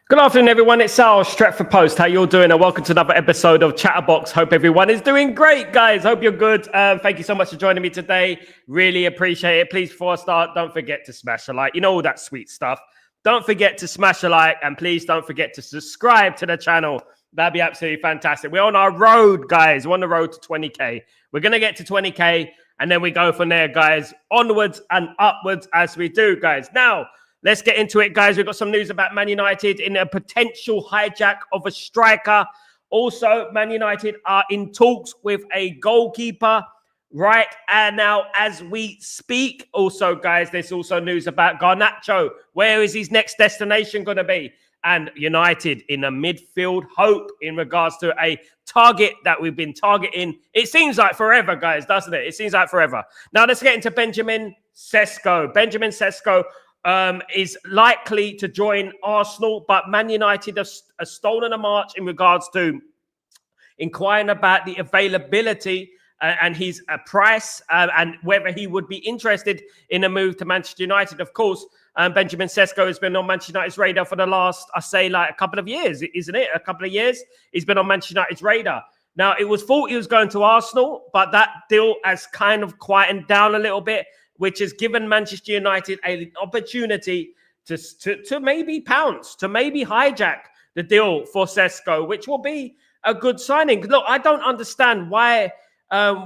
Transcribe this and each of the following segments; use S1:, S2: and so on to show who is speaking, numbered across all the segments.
S1: Good afternoon, everyone. It's Sal, Stretford Post. How you all doing? And welcome to another episode of Chatterbox. Hope everyone is doing great, guys. Hope you're good. Thank you so much for joining me today. Really appreciate it. Please, before I start, don't forget to smash a like. You know all that sweet stuff. Don't forget to smash a like, and please don't forget to subscribe to the channel. That'd be absolutely fantastic. We're on our road, guys. We're on the road to 20K. We're going to get to 20K, and then we go from there, guys. Onwards and upwards as we do, guys. Now, let's get into it, guys. We've got some news about Man United in a potential hijack of a striker. Also, Man United are in talks with a goalkeeper right and now as we speak. Also, guys, there's also news about Garnacho. Where is his next destination going to be? And United in a midfield hope in regards to a target that we've been targeting. It seems like forever, guys, doesn't it? It seems like forever. Now, let's get into Benjamin Sesko. Benjamin Sesko is likely to join Arsenal, but Man United have stolen a march in regards to inquiring about the availability and his price and whether he would be interested in a move to Manchester United. Of course, Benjamin Sesko has been on Manchester United's radar for the last, I say, like a couple of years, isn't it? A couple of years. He's been on Manchester United's radar. Now, it was thought he was going to Arsenal, but that deal has kind of quietened down a little bit, which has given Manchester United an opportunity to maybe pounce, to maybe hijack the deal for Sesko, which will be a good signing. Look, I don't understand why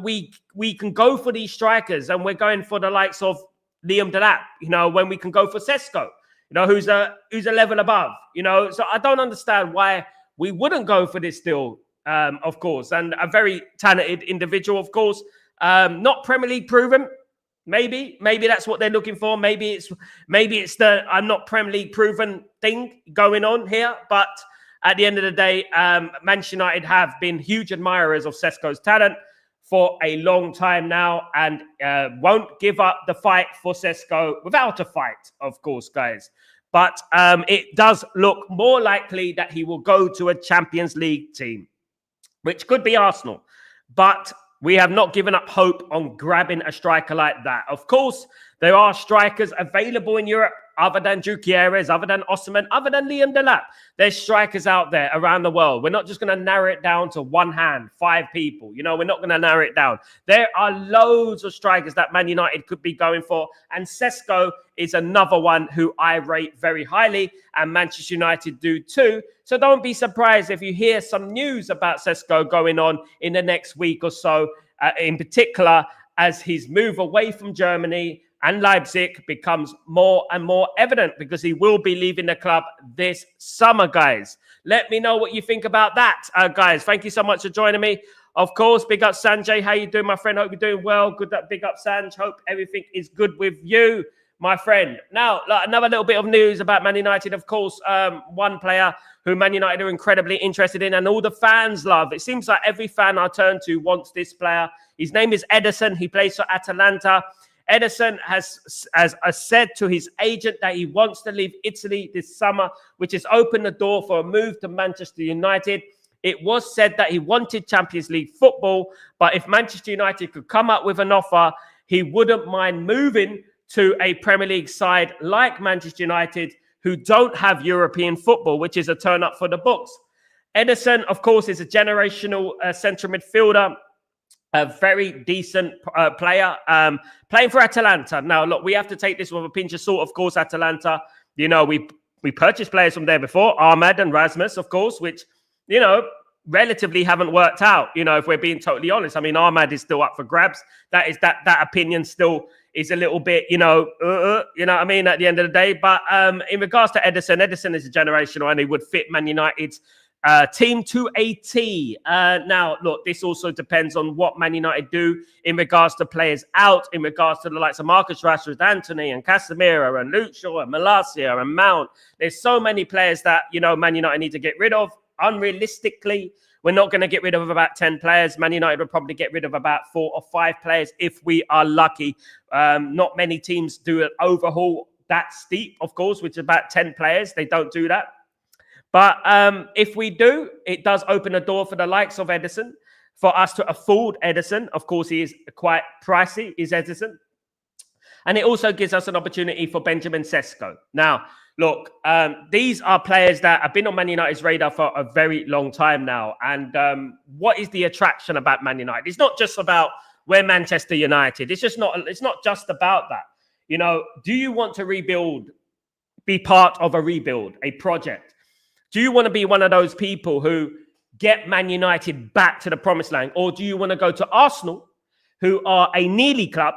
S1: we can go for these strikers and we're going for the likes of Liam Delap, when we can go for Sesko, who's a level above, So I don't understand why we wouldn't go for this deal, of course, and a very talented individual, of course, not Premier League proven. Maybe that's what they're looking for. Maybe it's the I'm not Premier League proven thing going on here. But at the end of the day, Manchester United have been huge admirers of Sesko's talent for a long time now, and won't give up the fight for Sesko without a fight, of course, guys. But it does look more likely that he will go to a Champions League team, which could be Arsenal. But we have not given up hope on grabbing a striker like that. Of course, there are strikers available in Europe other than Gutierrez, other than Osimhen, other than Liam Delap. There's strikers out there around the world. We're not just going to narrow it down to one hand, 5 people. We're not going to narrow it down. There are loads of strikers that Man United could be going for. And Sesko is another one who I rate very highly, and Manchester United do too. So don't be surprised if you hear some news about Sesko going on in the next week or so, in particular as his move away from Germany and Leipzig becomes more and more evident, because he will be leaving the club this summer, guys. Let me know what you think about that, guys. Thank you so much for joining me. Of course, big up Sanjay. How you doing, my friend? Hope you're doing well. Good. Big up Sanj. Hope everything is good with you, my friend. Now, another little bit of news about Man United. Of course, one player who Man United are incredibly interested in and all the fans love. It seems like every fan I turn to wants this player. His name is Ederson. He plays for Atalanta. Ederson has said to his agent that he wants to leave Italy this summer, which has opened the door for a move to Manchester United. It was said that he wanted Champions League football, but if Manchester United could come up with an offer, he wouldn't mind moving to a Premier League side like Manchester United, who don't have European football, which is a turn up for the books. Ederson, of course, is a generational central midfielder, a very decent player, playing for Atalanta. Now, look, we have to take this with a pinch of salt. Of course, Atalanta, we purchased players from there before, Ahmed and Rasmus, of course, which, relatively haven't worked out, if we're being totally honest. I mean, Ahmed is still up for grabs. That opinion still is a little bit, you know what I mean, at the end of the day. But in regards to Ederson is a generational and he would fit Man United's team to a T. Now, look, this also depends on what Man United do in regards to players out, in regards to the likes of Marcus Rashford, Anthony and Casemiro and Luke Shaw and Malacia and Mount. There's so many players that, Man United need to get rid of. Unrealistically, we're not going to get rid of about 10 players. Man United will probably get rid of about 4 or 5 players if we are lucky. Not many teams do an overhaul that steep, of course, which is about 10 players. They don't do that. But if we do, it does open a door for the likes of Ederson, for us to afford Ederson. Of course, he is quite pricey, is Ederson. And it also gives us an opportunity for Benjamin Sesko. Now, Look, these are players that have been on Man United's radar for a very long time now. And what is the attraction about Man United? It's not just about we're Manchester United. It's not just about that. You know, do you want to rebuild, be part of a rebuild, a project? Do you want to be one of those people who get Man United back to the promised land? Or do you want to go to Arsenal, who are a nearly club,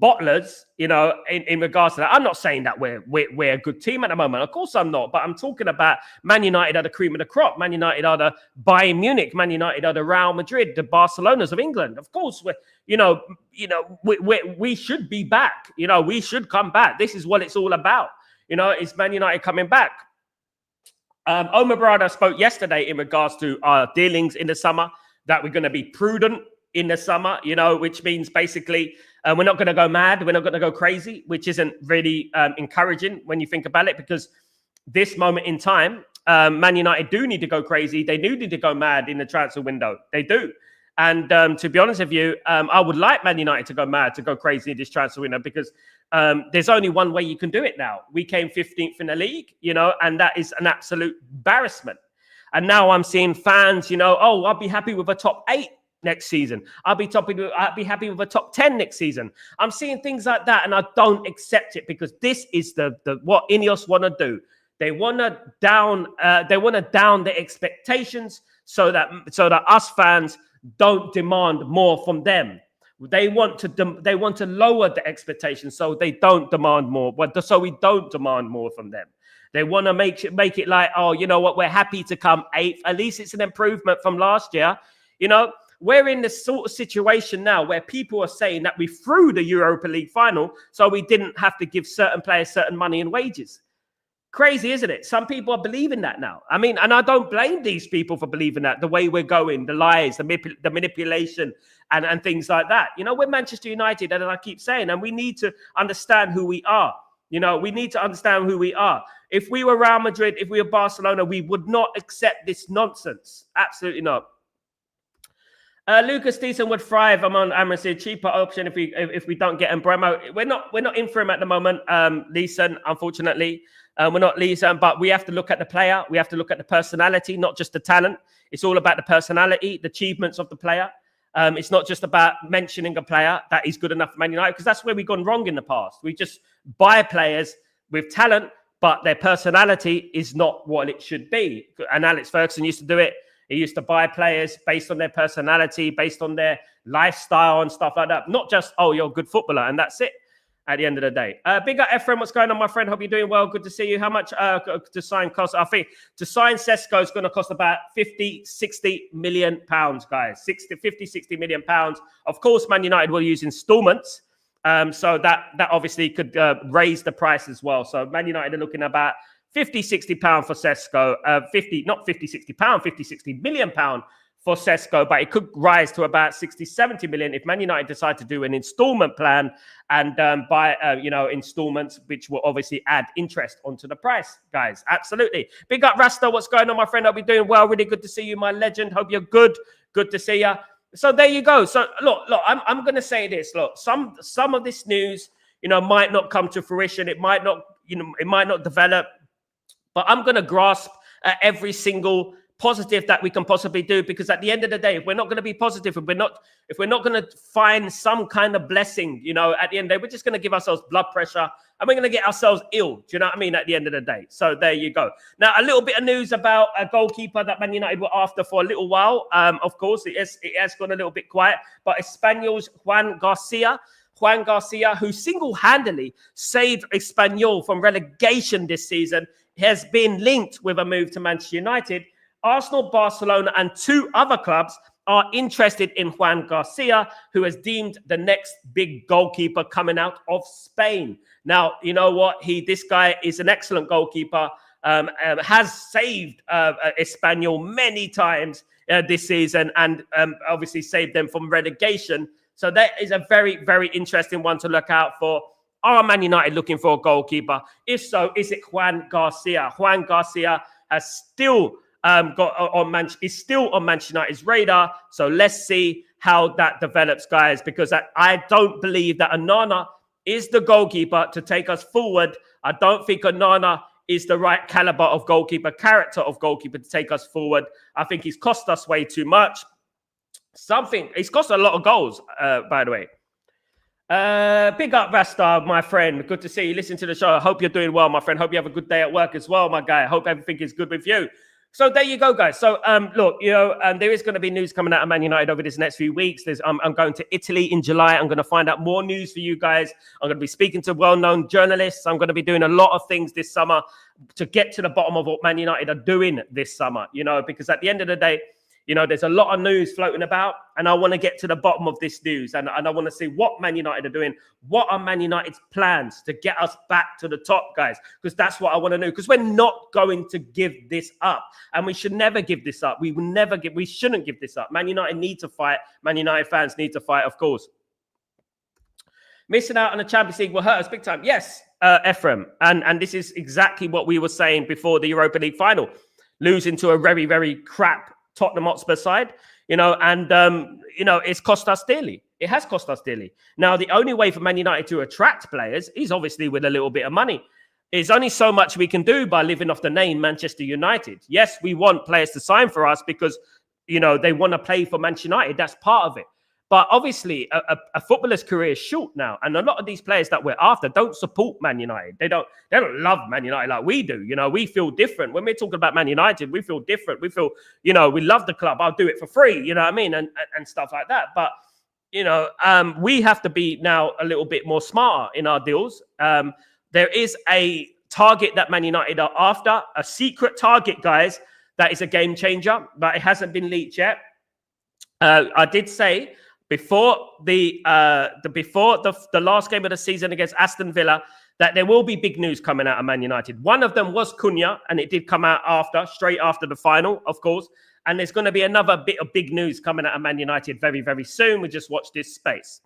S1: bottlers, you know, in regards to that? I'm not saying that we're a good team at the moment. Of course I'm not. But I'm talking about Man United are the cream of the crop. Man United are the Bayern Munich. Man United are the Real Madrid, the Barcelonas of England. Of course, we should be back. You know, we should come back. This is what it's all about. You know, it's Man United coming back. Omar Barada spoke yesterday in regards to our dealings in the summer, that we're going to be prudent in the summer, you know, which means basically we're not going to go mad. We're not going to go crazy, which isn't really encouraging when you think about it, because this moment in time, Man United do need to go crazy. They do need to go mad in the transfer window. They do. And to be honest with you, I would like Man United to go mad, to go crazy in this transfer window, because there's only one way you can do it now. We came 15th in the league, you know, and that is an absolute embarrassment. And now I'm seeing fans, you know, oh, I'll be happy with a top 8 next season. I'll be happy with a top 10 next season. I'm seeing things like that, and I don't accept it, because this is the what Ineos want to do. They want to down the expectations so that us fans don't demand more from them. They want to lower the expectations so they don't demand more. So we don't demand more from them. They want to make it like, oh, you know what, we're happy to come 8th. At least it's an improvement from last year. You know, we're in this sort of situation now where people are saying that we threw the Europa League final so we didn't have to give certain players certain money and wages. Crazy, isn't it? Some people are believing that now. I mean, and I don't blame these people for believing that, the way we're going, the lies, the manipulation, and things like that. You know, we're Manchester United, and I keep saying, and we need to understand who we are. You know, we need to understand who we are. If we were Real Madrid, if we were Barcelona, we would not accept this nonsense. Absolutely not. Lucas Deason would thrive among Amazon, cheaper option if we don't get Embremo. We're not in for him at the moment, Leeson, unfortunately. We're not Leeson, but we have to look at the player. We have to look at the personality, not just the talent. It's all about the personality, the achievements of the player. It's not just about mentioning a player that is good enough for Man United, because that's where we've gone wrong in the past. We just buy players with talent, but their personality is not what it should be. And Alex Ferguson used to do it. He used to buy players based on their personality, based on their lifestyle and stuff like that. Not just, oh, you're a good footballer, and that's it at the end of the day. Big up, Ephraim. What's going on, my friend? Hope you're doing well. Good to see you. How much to sign cost? I think to sign Sesko is going to cost about 60 million pounds, guys. 60 million pounds. Of course, Man United will use installments. So that obviously could raise the price as well. So Man United are looking about 50-60 pound for Sesko, 50-60 million pound for Sesko, but it could rise to about 60-70 million if Man United decide to do an installment plan and buy installments, which will obviously add interest onto the price, guys. Absolutely. Big up, Rasta. What's going on, my friend? I'll be doing well. Really good to see you, my legend. Hope you're good. Good to see you. So there you go. So look, I'm going to say this. Look, some of this news, might not come to fruition. It might not develop. But I'm going to grasp at every single positive that we can possibly do, because at the end of the day, if we're not going to be positive, if we're not going to find some kind of blessing, at the end of the day, we're just going to give ourselves blood pressure and we're going to get ourselves ill. Do you know what I mean? At the end of the day. So there you go. Now, a little bit of news about a goalkeeper that Man United were after for a little while. Of course, it has gone a little bit quiet, but Espanyol's Juan Garcia, who single-handedly saved Espanyol from relegation this season, has been linked with a move to Manchester United. Arsenal, Barcelona, and 2 other clubs are interested in Juan Garcia, who is deemed the next big goalkeeper coming out of Spain. Now, you know what? This guy is an excellent goalkeeper, has saved Espanyol many times this season, and obviously saved them from relegation. So that is a very, very interesting one to look out for. Are Man United looking for a goalkeeper? If so, is it Juan Garcia? Juan Garcia has still is still on Manchester United's radar. So let's see how that develops, guys, because I don't believe that Onana is the goalkeeper to take us forward. I don't think Onana is the right caliber of goalkeeper, character of goalkeeper to take us forward. I think he's cost us way too much. He's cost a lot of goals, by the way. Big up, Rasta, my friend. Good to see you. Listen to the show. I hope you're doing well, my friend. Hope you have a good day at work as well, my guy. I hope everything is good with you. So there you go, guys. So look, there is going to be news coming out of Man United over this next few weeks. I'm going to Italy in July. I'm going to find out more news for you guys. I'm going to be speaking to well-known journalists. I'm going to be doing a lot of things this summer to get to the bottom of what Man United are doing this summer, because at the end of the day, there's a lot of news floating about, and I want to get to the bottom of this news, and I want to see what Man United are doing. What are Man United's plans to get us back to the top, guys? Because that's what I want to know, because we're not going to give this up, and we should never give this up. We shouldn't give this up. Man United need to fight. Man United fans need to fight, of course. Missing out on the Champions League will hurt us big time. Yes, Ephraim, and this is exactly what we were saying before the Europa League final. Losing to a very, very crap Tottenham Hotspur side, it's cost us dearly. It has cost us dearly. Now, the only way for Man United to attract players is obviously with a little bit of money. There's only so much we can do by living off the name Manchester United. Yes, we want players to sign for us because, they want to play for Manchester United. That's part of it. But obviously, a footballer's career is short now, and a lot of these players that we're after don't support Man United. They don't love Man United like we do. We feel different when we're talking about Man United. We feel different. We feel, we love the club. I'll do it for free. You know what I mean, and stuff like that. But we have to be now a little bit more smarter in our deals. There is a target that Man United are after, a secret target, guys. That is a game changer, but it hasn't been leaked yet. I did say, before the last game of the season against Aston Villa, that there will be big news coming out of Man United. One of them was Cunha, and it did come out straight after the final, of course. And there's going to be another bit of big news coming out of Man United very, very soon. We just watch this space.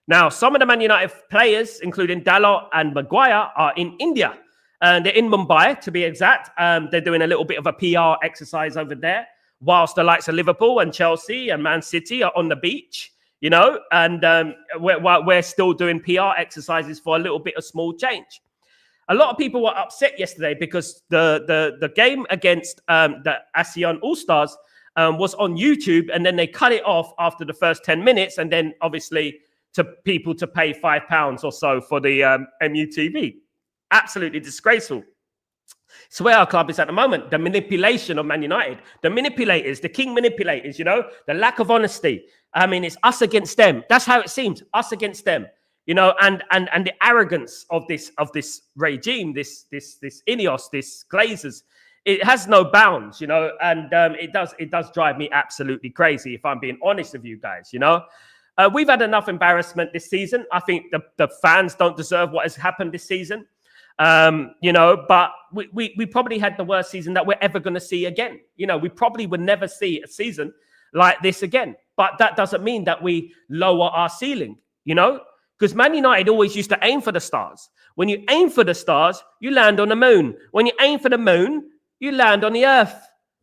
S1: Now, some of the Man United players, including Dalot and Maguire, are in India. And they're in Mumbai, to be exact. They're doing a little bit of a PR exercise over there, whilst the likes of Liverpool and Chelsea and Man City are on the beach, and we're still doing PR exercises for a little bit of small change. A lot of people were upset yesterday because the game against the ASEAN All-Stars was on YouTube, and then they cut it off after the first 10 minutes, and then obviously to people to pay £5 or so for the MUTV. Absolutely disgraceful. It's where our club is at the moment. The manipulation of Man United, the manipulators, the king manipulators, the lack of honesty. I mean, it's us against them. That's how it seems. Us against them, and the arrogance of this regime, this Ineos, this Glazers. It has no bounds, and it does drive me absolutely crazy, if I'm being honest with you guys. We've had enough embarrassment this season. I think the fans don't deserve what has happened this season. But we probably had the worst season that we're ever going to see again. We probably would never see a season like this again. But that doesn't mean that we lower our ceiling, because Man United always used to aim for the stars. When you aim for the stars, you land on the moon. When you aim for the moon, you land on the earth.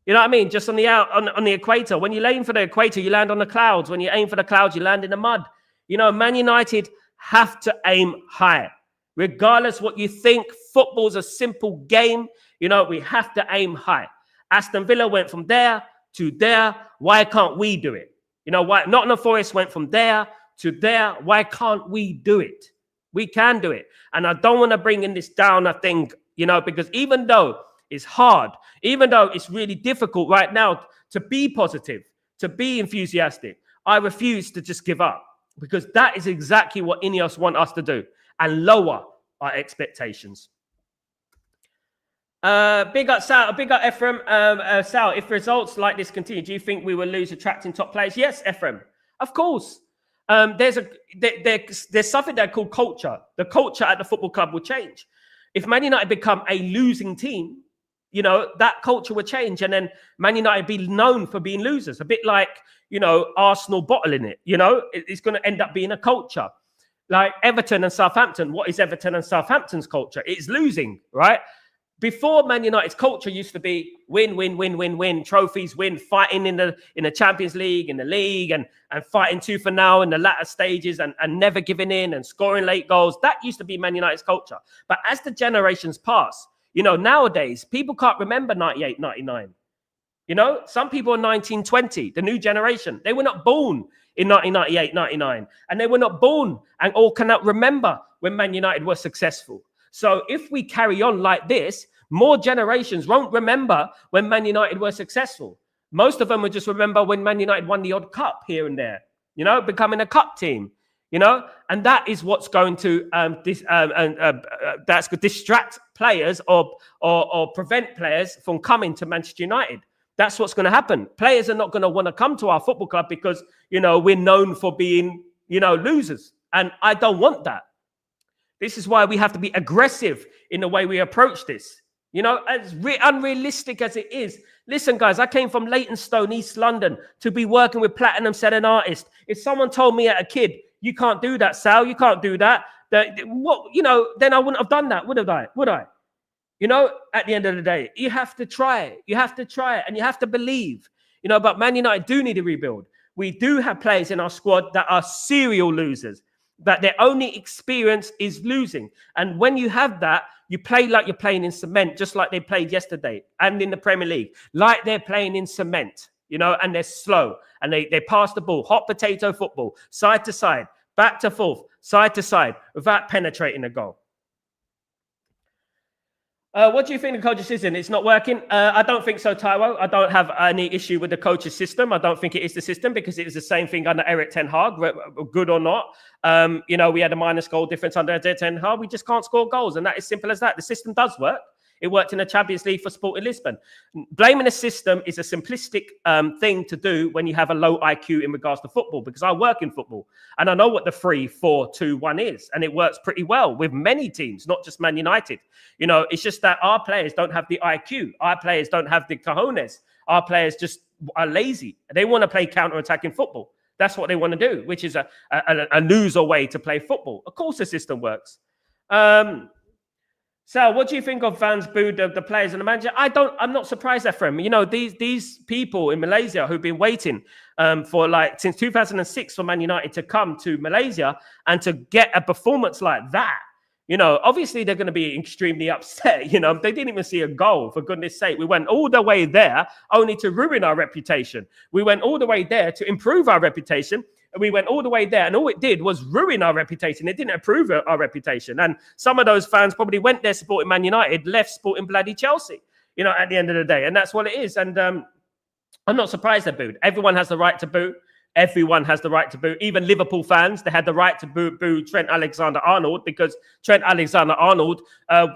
S1: You know what I mean? Just on the equator. When you aim for the equator, you land on the clouds. When you aim for the clouds, you land in the mud. Man United have to aim high. Regardless what you think, football's a simple game. We have to aim high. Aston Villa went from there to there. Why can't we do it? Why Nottingham Forest went from there to there. Why can't we do it? We can do it. And I don't want to bring in this downer thing, because even though it's hard, even though it's really difficult right now to be positive, to be enthusiastic, I refuse to just give up, because that is exactly what Ineos want us to do, and lower our expectations. Big up Sal, big up Ephraim. Sal, if results like this continue, do you think we will lose attracting top players? Yes, Ephraim, of course. There's something there called culture. The culture at the football club will change. If Man United become a losing team, that culture will change, and then Man United be known for being losers. A bit like, Arsenal bottling it. It's going to end up being a culture. Like Everton and Southampton. What is Everton and Southampton's culture? It's losing, right? Before, Man United's culture used to be win, win, win, win, win, trophies, win, fighting in the Champions League, in the league, and fighting tooth and nail in the latter stages, and never giving in and scoring late goals. That used to be Man United's culture. But as the generations pass, You know, nowadays, people can't remember 98, 99. You know, some people are 1920, the new generation. They were not born in 1998, 99. And they were not born and all cannot remember when Man United were successful. So if we carry on like this, more generations won't remember when Man United were successful. Most of them will just remember when Man United won the odd cup here and there, you know, becoming a cup team, you know, and that is what's going to that's going to distract players or prevent players from coming to Manchester United. That's what's going to happen. Players are not going to want to come to our football club because, you know, we're known for being, you know, losers. And I don't want that. This is why we have to be aggressive in the way we approach this. You know, as unrealistic as it is. Listen, guys, I came from Leytonstone, East London, to be working with platinum selling artists. If someone told me as a kid, you can't do that, Sal, you can't do that, what, you know, then I wouldn't have done that, would I? You know, at the end of the day, you have to try. You have to try it and you have to believe. You know, but Man United do need a rebuild. We do have players in our squad that are serial losers, that their only experience is losing. And when you have that, you play like you're playing in cement, just like they played yesterday and in the Premier League, like they're playing in cement, you know, and they're slow and they pass the ball, hot potato football, side to side, back to forth, side to side, without penetrating the goal. What do you think the coach's system? It's not working? I don't think so, Taiwo. I don't have any issue with the coach's system. I don't think it is the system because it was the same thing under Erik ten Hag, good or not. You know, we had a minus goal difference under Erik ten Hag. We just can't score goals, and that is simple as that. The system does work. It worked in the Champions League for Sporting Lisbon. Blaming a system is a simplistic thing to do when you have a low IQ in regards to football, because I work in football and I know what the 3-4-2-1 is. And it works pretty well with many teams, not just Man United. You know, it's just that our players don't have the IQ. Our players don't have the cojones. Our players just are lazy. They want to play counter-attacking football. That's what they want to do, which is a loser way to play football. Of course, the system works. Sal, what do you think of fans booed the players and the manager? I'm not surprised at them. You know, these people in Malaysia who've been waiting for like since 2006 for Man United to come to Malaysia and to get a performance like that. You know, obviously they're going to be extremely upset. You know, they didn't even see a goal, for goodness sake. We went all the way there only to ruin our reputation. We went all the way there to improve our reputation. We went all the way there, and all it did was ruin our reputation. It didn't improve our reputation. And some of those fans probably went there supporting Man United, left supporting bloody Chelsea, you know, at the end of the day. And that's what it is. And I'm not surprised they're booed. Everyone has the right to boo. Everyone has the right to boo. Even Liverpool fans, they had the right to boo Trent Alexander-Arnold because Trent Alexander-Arnold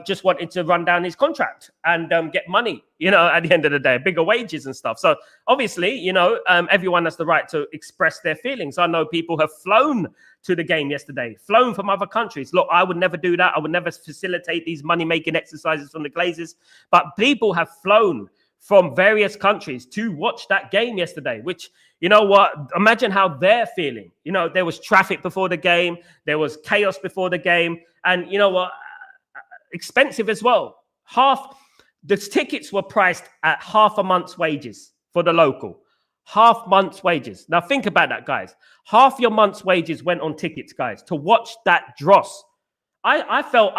S1: just wanted to run down his contract and get money, you know, at the end of the day, bigger wages and stuff. So obviously, you know, everyone has the right to express their feelings. I know people have flown to the game yesterday, flown from other countries. Look, I would never do that. I would never facilitate these money-making exercises from the Glazers. But people have flown from various countries to watch that game yesterday, which, you know what, imagine how they're feeling. You know, there was traffic before the game. There was chaos before the game. And you know what, expensive as well. The tickets were priced at half a month's wages for the local. Half month's wages. Now think about that, guys. Half your month's wages went on tickets, guys, to watch that dross. I felt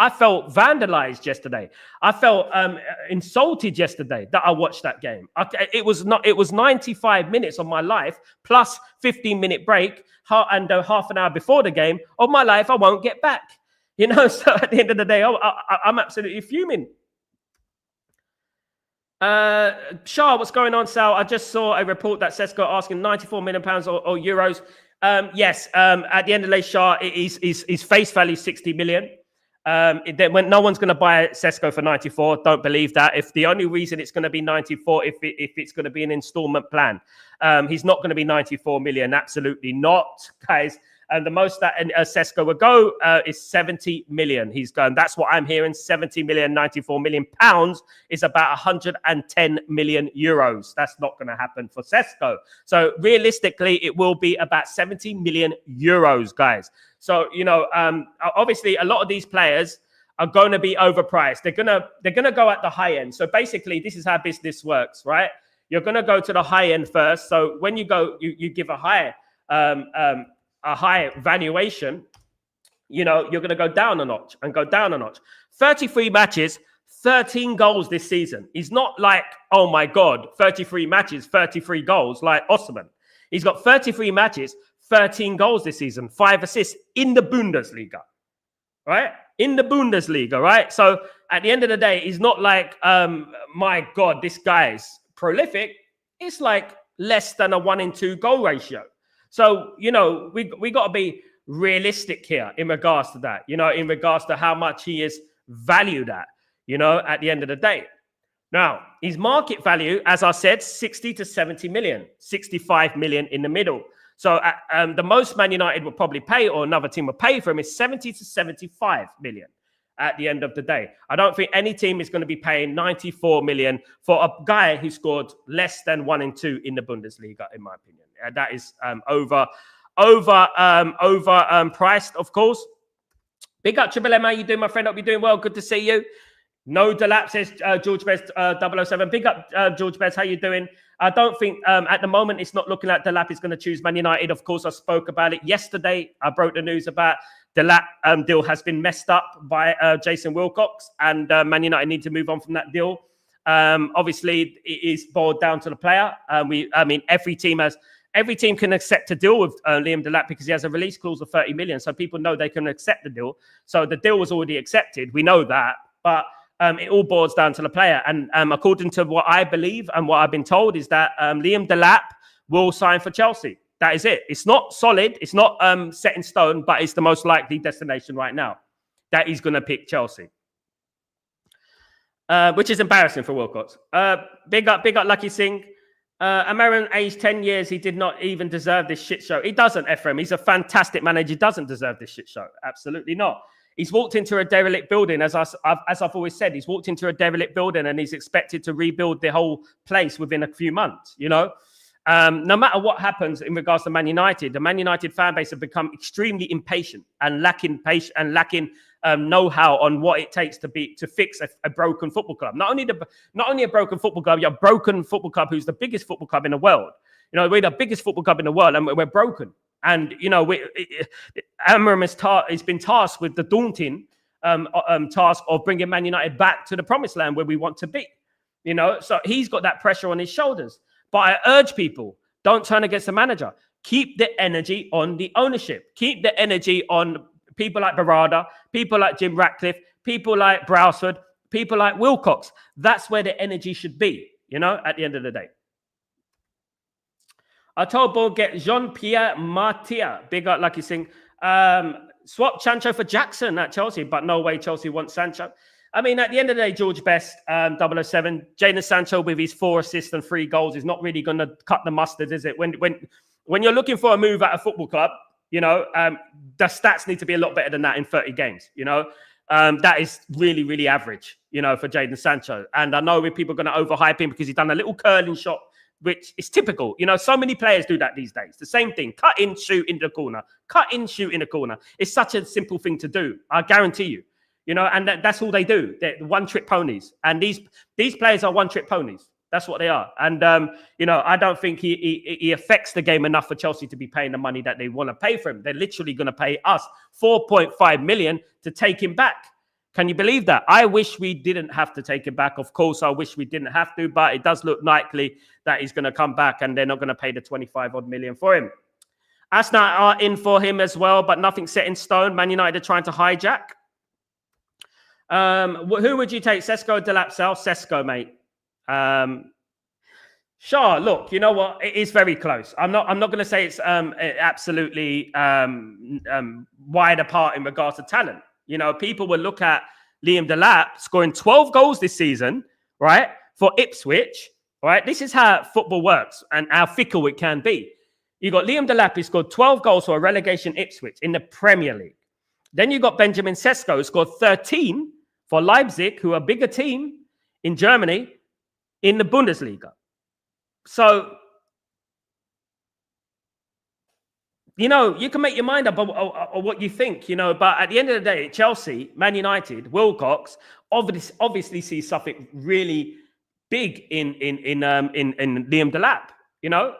S1: vandalized yesterday. I felt insulted yesterday that I watched that game. It was 95 minutes of my life plus 15-minute break and half an hour before the game of my life I won't get back. You know, so at the end of the day, I'm absolutely fuming. Shah, what's going on, Sal? I just saw a report that Sesko asking £94 million or euros. Yes, at the end of the day, Shah, his face value is 60 million. When no one's going to buy Sesko for 94, don't believe that. If the only reason it's going to be 94, if it's going to be an installment plan, he's not going to be 94 million. Absolutely not, guys. And the most that Sesko would go is 70 million. He's going. That's what I'm hearing. 70 million, 94 million pounds is about 110 million euros. That's not going to happen for Sesko. So realistically, it will be about 70 million euros, guys. So, you know, obviously a lot of these players are going to be overpriced. They're gonna go at the high end. So basically, this is how business works, right? You're going to go to the high end first. So when you go, you give a high valuation, you know, you're going to go down a notch and go down a notch. 33 matches, 13 goals this season. He's not like, oh my God, 33 matches, 33 goals like Osman. He's got 33 matches, 13 goals this season, 5 assists in the Bundesliga, right? In the Bundesliga, right? So at the end of the day, he's not like, my God, this guy's prolific. It's like less than a 1 in 2 goal ratio. So, you know, we got to be realistic here in regards to that, you know, in regards to how much he is valued at, you know, at the end of the day. Now, his market value, as I said, 60 to 70 million, 65 million in the middle. So the most Man United will probably pay, or another team will pay for him, is 70 to 75 million at the end of the day. I don't think any team is going to be paying 94 million for a guy who scored less than 1 in 2 in the Bundesliga, in my opinion. That is priced, of course. Big up, Triple M. How you doing, my friend? Hope you're doing well. Good to see you. No Delap, says George Bez 007. Big up, George Bez. How you doing? I don't think at the moment it's not looking like Delap is going to choose Man United. Of course, I spoke about it yesterday. I broke the news about Delap deal has been messed up by Jason Wilcox, and Man United need to move on from that deal. Obviously, it is boiled down to the player. I mean, every team can accept a deal with Liam Delap because he has a release clause of 30 million. So people know they can accept the deal. So the deal was already accepted. We know that. But it all boils down to the player. And according to what I believe and what I've been told is that Liam Delap will sign for Chelsea. That is it. It's not solid. It's not set in stone, but it's the most likely destination right now that he's going to pick Chelsea. Which is embarrassing for Wilcox. Big up, Lucky Singh. American, aged 10 years, he did not even deserve this shit show. He doesn't, Ephraim. He's a fantastic manager. He doesn't deserve this shit show. Absolutely not. He's walked into a derelict building, as I've always said. He's walked into a derelict building and he's expected to rebuild the whole place within a few months, you know? No matter what happens in regards to Man United, the Man United fan base have become extremely impatient and lacking patience and lacking know-how on what it takes to fix a broken football club. Not only a broken football club, you're a broken football club who's the biggest football club in the world. You know, we're the biggest football club in the world, and we're broken. And you know, Amram has been tasked with the daunting task of bringing Man United back to the promised land where we want to be. You know, so he's got that pressure on his shoulders. But I urge people, don't turn against the manager. Keep the energy on the ownership. Keep the energy on people like Barada, people like Jim Ratcliffe, people like Brailsford, people like Wilcox. That's where the energy should be, you know, at the end of the day. I told Ball get Jean-Pierre Martia. Big up, Lucky Singh. Swap Sancho for Jackson at Chelsea, but no way Chelsea wants Sancho. I mean, at the end of the day, George Best, 007, Jadon Sancho with his 4 assists and 3 goals is not really going to cut the mustard, is it? When you're looking for a move at a football club, you know, the stats need to be a lot better than that in 30 games, you know. That is really, really average, you know, for Jadon Sancho. And I know people are going to overhype him because he's done a little curling shot, which is typical. You know, so many players do that these days. The same thing, cut in, shoot in the corner. Cut in, shoot in the corner. It's such a simple thing to do, I guarantee you. You know, and that's all they do. They're one-trick ponies. And these players are one-trick ponies. That's what they are. And, you know, I don't think he affects the game enough for Chelsea to be paying the money that they want to pay for him. They're literally going to pay us 4.5 million to take him back. Can you believe that? I wish we didn't have to take him back. Of course, I wish we didn't have to, but it does look likely that he's going to come back and they're not going to pay the 25-odd million for him. Arsenal are in for him as well, but nothing set in stone. Man United are trying to hijack. Who would you take? Sesko or Delap? Sal? Sesko, mate. Sure. Look, you know what? It is very close. I'm not going to say it's absolutely wide apart in regards to talent. You know, people will look at Liam Delap scoring 12 goals this season, right, for Ipswich. Right, this is how football works and how fickle it can be. You got Liam Delap who scored 12 goals for a relegation Ipswich in the Premier League. Then you got Benjamin Sesko who scored 13 for Leipzig, who are a bigger team in Germany, in the Bundesliga. So, you know, you can make your mind up on what you think, you know, but at the end of the day, Chelsea, Man United, Wilcox obviously see something really big in Liam Delap, you know.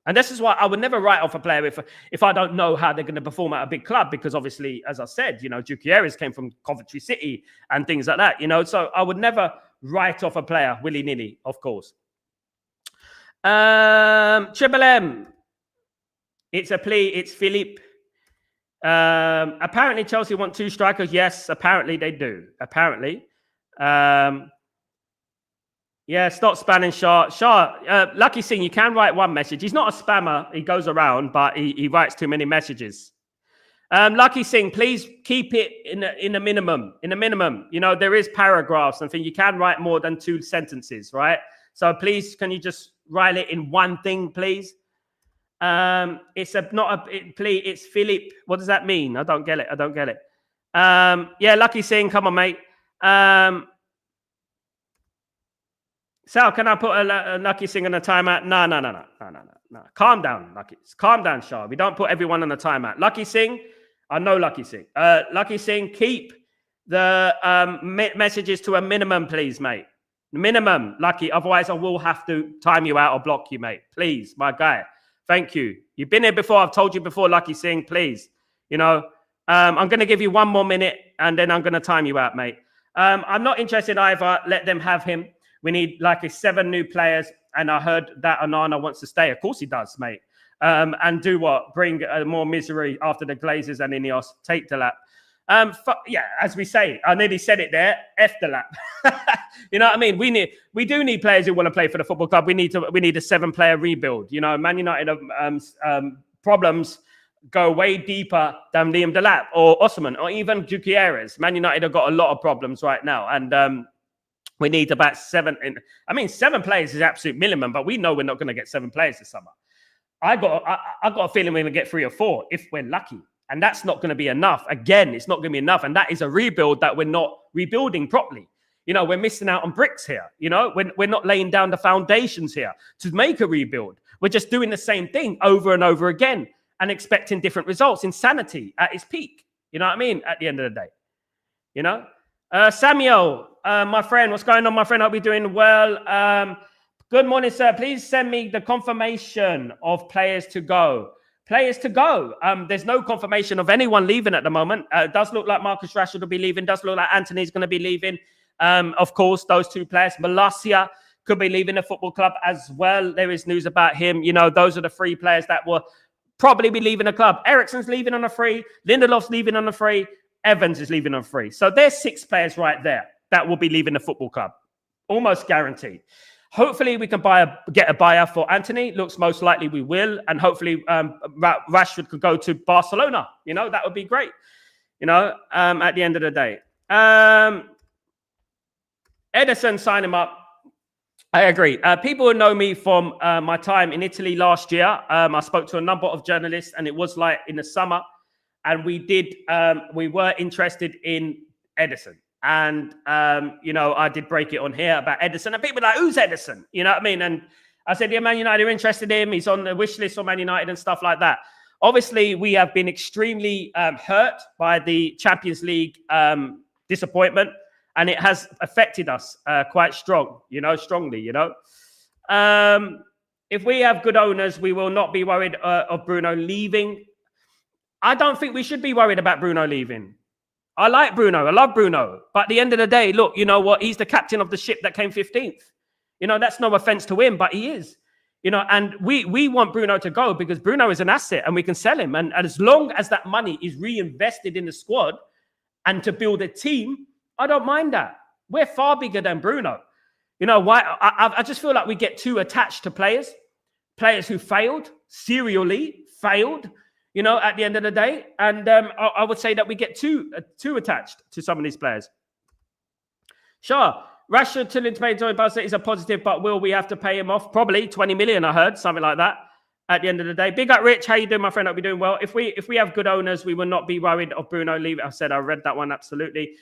S1: And this is why I would never write off a player if I don't know how they're going to perform at a big club, because obviously, as I said, Gutierrez came from Coventry City and things like that, So I would never write off a player willy-nilly, of course. Triple M. It's a plea. It's Philippe. Apparently, Chelsea want 2 strikers. Yes, apparently they do. Apparently. Yeah, stop spamming Shah. Lucky Singh, you can write one message. He's not a spammer. He goes around, but he writes too many messages. Lucky Singh, please keep it in a minimum. In a minimum. There is paragraphs and things. You can write more than 2 sentences, right? So please, can you just write it in one thing, please? It's plea. It's Philip. What does that mean? I don't get it. Yeah, Lucky Singh, come on, mate. Sal, can I put a Lucky Singh on a timeout? No. Calm down, Lucky. Calm down, Shah. We don't put everyone on a timeout. Lucky Singh, I know Lucky Singh. Lucky Singh, keep the messages to a minimum, please, mate. Minimum, Lucky. Otherwise, I will have to time you out or block you, mate. Please, my guy. Thank you. You've been here before. I've told you before, Lucky Singh. Please, I'm going to give you 1 more minute, and then I'm going to time you out, mate. I'm not interested either. Let them have him. We need 7 new players, and I heard that Onana wants to stay. Of course he does, mate. And do what? Bring more misery after the Glazers and Ineos. Take the lap. Yeah, as we say, I nearly said it there. F the lap. You know what I mean? We do need players who want to play for the football club. We need a 7-player rebuild. Man United problems go way deeper than Liam Delap or Osman or even Gutierrez. Man United have got a lot of problems right now, and we need about 7. 7 players is absolute minimum, but we know we're not going to get 7 players this summer. I got a feeling we're going to get 3 or 4 if we're lucky. And that's not going to be enough. Again, it's not going to be enough. And that is a rebuild that we're not rebuilding properly. We're missing out on bricks here. We're not laying down the foundations here to make a rebuild. We're just doing the same thing over and over again and expecting different results. Insanity at its peak. You know what I mean? At the end of the day. Samuel, my friend, what's going on, my friend? Hope you're doing well. Good morning, sir. Please send me the confirmation of players to go. Players to go. There's no confirmation of anyone leaving at the moment. It does look like Marcus Rashford will be leaving. Does look like Anthony's going to be leaving. Of course, those 2 players. Malacia could be leaving the football club as well. There is news about him. Those are the 3 players that will probably be leaving the club. Ericsson's leaving on a free. Lindelof's leaving on a free. Evans is leaving on free. So there's 6 players right there that will be leaving the football club. Almost guaranteed. Hopefully, we can get a buyer for Anthony. Looks most likely we will. And hopefully, Rashford could go to Barcelona. That would be great. At the end of the day. Edison, sign him up. I agree. People who know me from my time in Italy last year. I spoke to a number of journalists, and it was like in the summer. And we were interested in Edison. And, I did break it on here about Edison. And people were like, who's Edison? You know what I mean? And I said, yeah, Man United are interested in him. He's on the wish list for Man United and stuff like that. Obviously, we have been extremely hurt by the Champions League disappointment. And it has affected us quite strongly. If we have good owners, we will not be worried of Bruno leaving. I don't think we should be worried about Bruno leaving. I like Bruno. I love Bruno. But at the end of the day, look, you know what? He's the captain of the ship that came 15th. That's no offense to him, but he is. And we want Bruno to go because Bruno is an asset and we can sell him. And as long as that money is reinvested in the squad and to build a team, I don't mind that. We're far bigger than Bruno. Why? I just feel like we get too attached to players who failed, serially failed, at the end of the day. And I would say that we get too attached to some of these players. Sure. Rashford to join Barca is a positive, but will we have to pay him off? Probably 20 million, I heard, something like that. At the end of the day. Big up, Rich. How you doing, my friend? Hope you're doing well. If we have good owners, we will not be worried of Bruno leaving. I read that one, absolutely.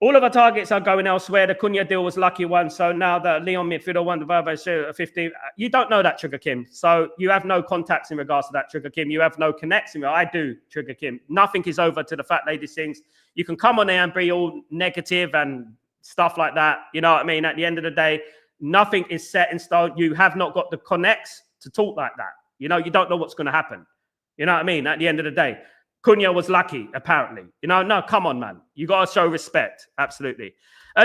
S1: All of our targets are going elsewhere. The Cunha deal was lucky one. So now the Leon midfielder won the Verbo 50. You don't know that, Trigger Kim. So you have no contacts in regards to that, Trigger Kim. You have no connection. I do, Trigger Kim. Nothing is over to the fat lady sings. You can come on there and be all negative and stuff like that. You know what I mean? At the end of the day, nothing is set in stone. You have not got the connects to talk like that. You know, you don't know what's going to happen. You know what I mean? At the end of the day, Cunha was lucky, apparently. You know, no, come on, man. You got to show respect. Absolutely.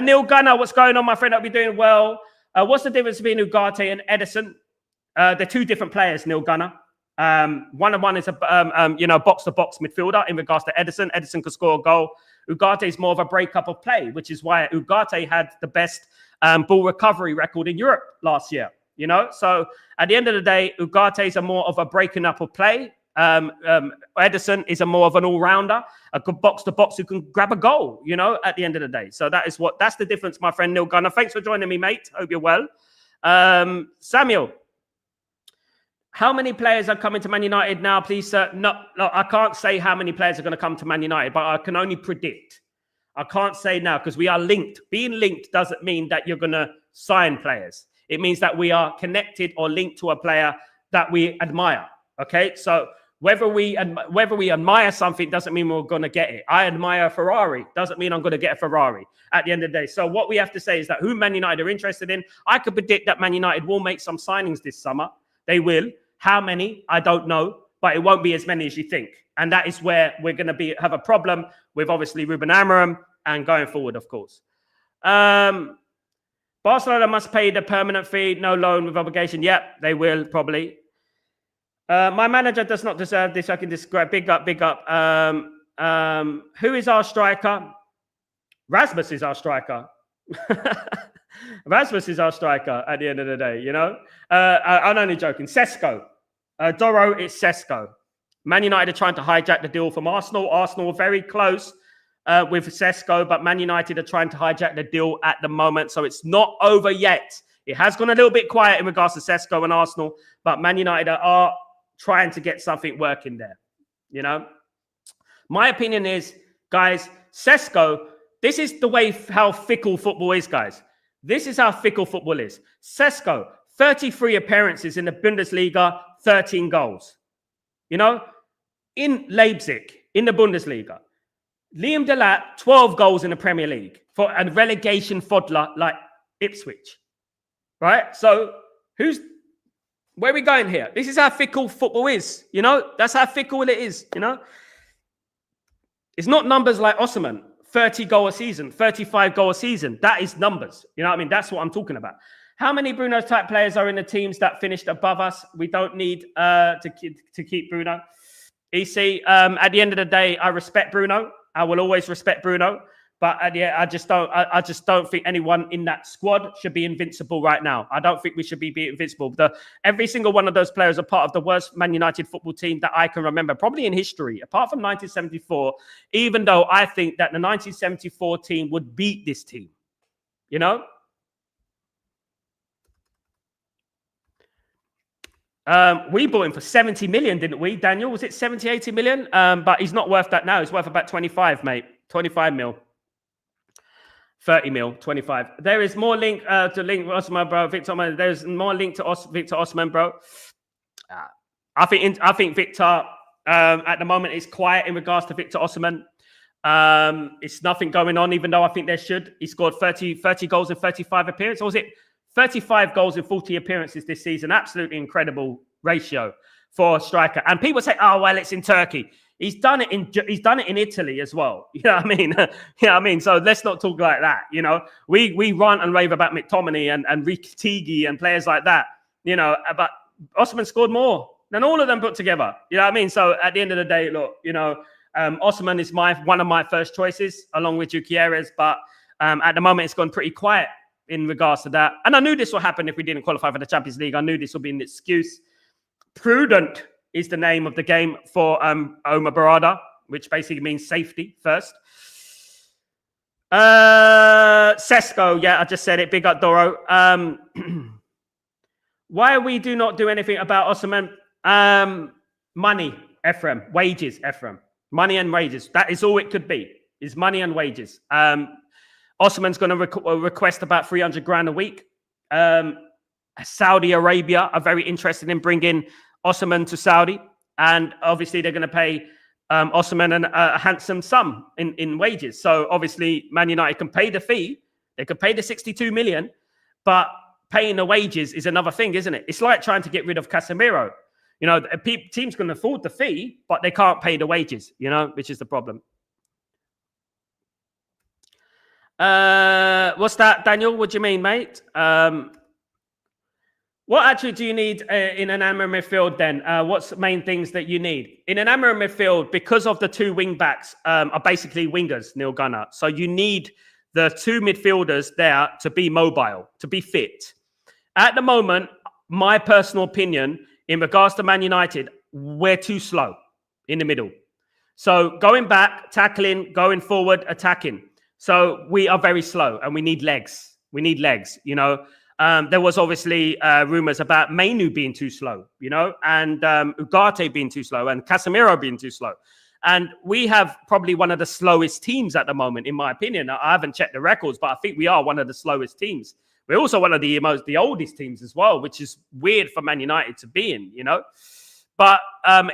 S1: Neil Gunner, what's going on, my friend? I'll be doing well. What's the difference between Ugarte and Edison? They're two different players, Neil Gunner. One is a box-to-box midfielder in regards to Edison. Edison could score a goal. Ugarte is more of a breakup of play, which is why Ugarte had the best ball recovery record in Europe last year. You know, so at the end of the day, Ugarte is a more of a breaking up of play. Edison is a more of an all-rounder, a good box-to-box who can grab a goal, you know, at the end of the day. So that's the difference, my friend Neil Gunner. Thanks for joining me, mate. Hope you're well. Samuel, how many players are coming to Man United now, please, sir? No, I can't say how many players are going to come to Man United, but I can only predict. I can't say now because we are linked. Being linked doesn't mean that you're going to sign players. It means that we are connected or linked to a player that we admire. Okay, so whether we admire something doesn't mean we're going to get it. I admire a Ferrari, doesn't mean I'm going to get a Ferrari at the end of the day. So what we have to say is that who Man United are interested in, I could predict that Man United will make some signings this summer. They will. How many? I don't know, but it won't be as many as you think. And that is where we're going to have a problem with obviously Ruben Amorim and going forward, of course. Barcelona must pay the permanent fee, no loan with obligation. Yep, they will probably. My manager does not deserve this. I can describe. Big up. Who is our striker? Rasmus is our striker. Rasmus is our striker at the end of the day, you know? I'm only joking. Sesko. Doro, it's Sesko. Man United are trying to hijack the deal from Arsenal. Arsenal are very close with Sesko, but Man United are trying to hijack the deal at the moment. So it's not over yet. It has gone a little bit quiet in regards to Sesko and Arsenal, but Man United are trying to get something working there, you know? My opinion is, guys, Sesko, this is the way how fickle football is, guys. This is how fickle football is. Sesko, 33 appearances in the Bundesliga, 13 goals. You know, in Leipzig, in the Bundesliga. Liam Delap, 12 goals in the Premier League for a relegation fodder like Ipswich. Right? So, where are we going here? This is how fickle football is. You know, that's how fickle it is. You know, it's not numbers like Osimhen, 30 goal a season, 35 goal a season. That is numbers. You know what I mean? That's what I'm talking about. How many Bruno type players are in the teams that finished above us? We don't need to keep Bruno. EC, at the end of the day, I respect Bruno. I will always respect Bruno. But I just don't think anyone in that squad should be invincible right now. I don't think we should be invincible. Every single one of those players are part of the worst Man United football team that I can remember, probably in history, apart from 1974, even though I think that the 1974 team would beat this team. You know? We bought him for 70 million, didn't we, Daniel? Was it 70, 80 million? But he's not worth that now. He's worth about 25, mate. 25 mil. 30 mil, 25. There is more link to link Osman, bro. Victor Osman. There's more link to Victor Osman, bro. I think Victor at the moment is quiet in regards to Victor Osman. It's nothing going on, even though I think there should. He scored 30 goals in 35 appearances. Or was it 35 goals in 40 appearances this season? Absolutely incredible ratio for a striker. And people say, "Oh, well, it's in Turkey." He's done it in Italy as well. You know what I mean? You know what I mean? So let's not talk like that. You know, we rant and rave about McTominay and Rick Tigi and players like that. You know, but Osman scored more than all of them put together. You know what I mean? So at the end of the day, look, you know, Osman is one of my first choices along with Gutierrez, but at the moment it's gone pretty quiet in regards to that. And I knew this would happen if we didn't qualify for the Champions League. I knew this would be an excuse. Prudent is the name of the game for Omar Barada, which basically means safety first. Sesko, yeah, I just said it. Big up Doro. Why we do not do anything about Osman? Money, Ephraim. Wages, Ephraim. Money and wages. That is all it could be, is money and wages. Osman's going to request about 300 grand a week. Saudi Arabia are very interested in bringing Osman to Saudi, and obviously they're going to pay Osman a handsome sum in wages. So obviously Man United can pay the fee, they could pay the 62 million, but paying the wages is another thing, isn't it? It's like trying to get rid of Casemiro. You know, teams can afford the fee, but they can't pay the wages, you know, which is the problem. What's that, Daniel? What do you mean, mate? What actually do you need in an Amber midfield then? What's the main things that you need? In an Amber midfield, because of the two wing backs are basically wingers, Neil Gunner. So you need the two midfielders there to be mobile, to be fit. At the moment, my personal opinion, in regards to Man United, we're too slow in the middle. So going back, tackling, going forward, attacking. So we are very slow and we need legs. We need legs, you know. There was obviously rumors about Mainu being too slow, you know, and Ugarte being too slow and Casemiro being too slow. And we have probably one of the slowest teams at the moment, in my opinion. I haven't checked the records, but I think we are one of the slowest teams. We're also one of the oldest teams as well, which is weird for Man United to be in, you know. But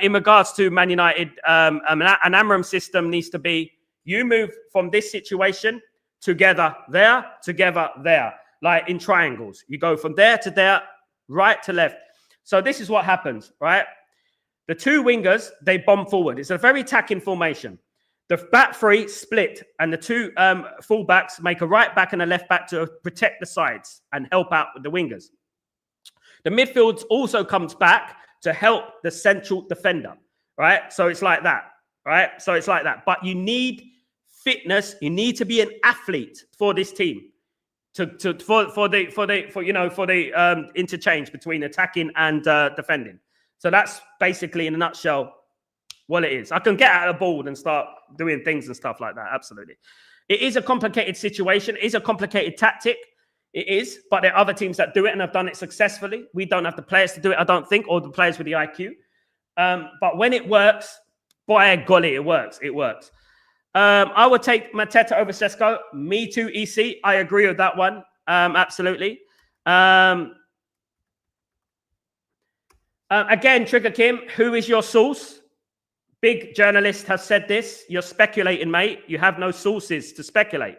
S1: in regards to Man United, an Amram system needs to be, you move from this situation together there, like in triangles. You go from there to there, right to left. So this is what happens, right? The two wingers, they bomb forward. It's a very attacking formation. The back three split, and the two fullbacks make a right back and a left back to protect the sides and help out with the wingers. The midfield also comes back to help the central defender, right? So it's like that, right? So it's like that. But you need fitness. You need to be an athlete for this team for the interchange between attacking and defending. So that's basically, in a nutshell, what it is. I can get out of the ball and start doing things and stuff like that. Absolutely. It is a complicated situation. It is a complicated tactic. It is, but there are other teams that do it and have done it successfully. We don't have the players to do it, I don't think, or the players with the IQ. But when it works, by golly, it works. It works. I would take Mateta over Sesko. Me too, EC. I agree with that one. Absolutely. Again, Trigger Kim, who is your source? Big journalist has said this. You're speculating, mate. You have no sources to speculate.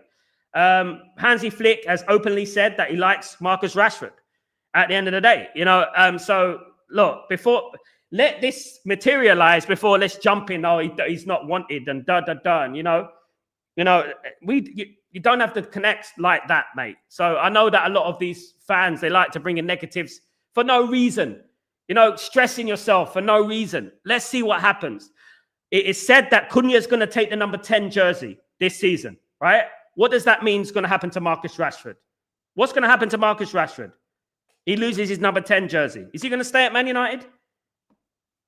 S1: Hansi Flick has openly said that he likes Marcus Rashford at the end of the day. You know, so look, let this materialize before let's jump in. Oh, he's not wanted and and you know, you don't have to connect like that, mate. So I know that a lot of these fans, they like to bring in negatives for no reason. You know, stressing yourself for no reason. Let's see what happens. It is said that Cunha is going to take the number 10 jersey this season, right? What does that mean is going to happen to Marcus Rashford? What's going to happen to Marcus Rashford? He loses his number 10 jersey. Is he going to stay at Man United?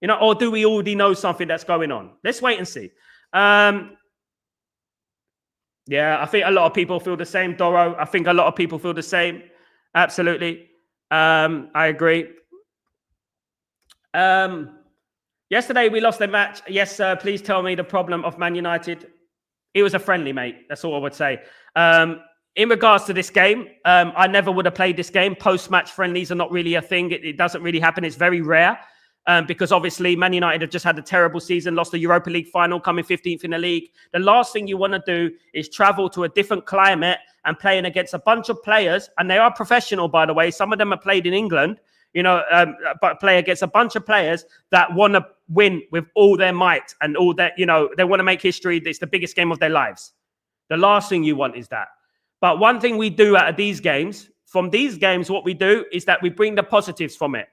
S1: You know, or do we already know something that's going on? Let's wait and see. Yeah, I think a lot of people feel the same, Doro. I think a lot of people feel the same. Absolutely. I agree. Yesterday we lost the match. Yes, sir. Please tell me the problem of Man United. It was a friendly, mate. That's all I would say. In regards to this game, I never would have played this game. Post-match friendlies are not really a thing. It doesn't really happen. It's very rare because obviously Man United have just had a terrible season, lost the Europa League final, coming 15th in the league. The last thing you want to do is travel to a different climate and playing against a bunch of players. And they are professional, by the way. Some of them are played in England, you know, but play against a bunch of players that want to win with all their might and all that, you know, they want to make history. It's the biggest game of their lives. The last thing you want is that. But one thing we do out of these games, from these games, what we do is that we bring the positives from it.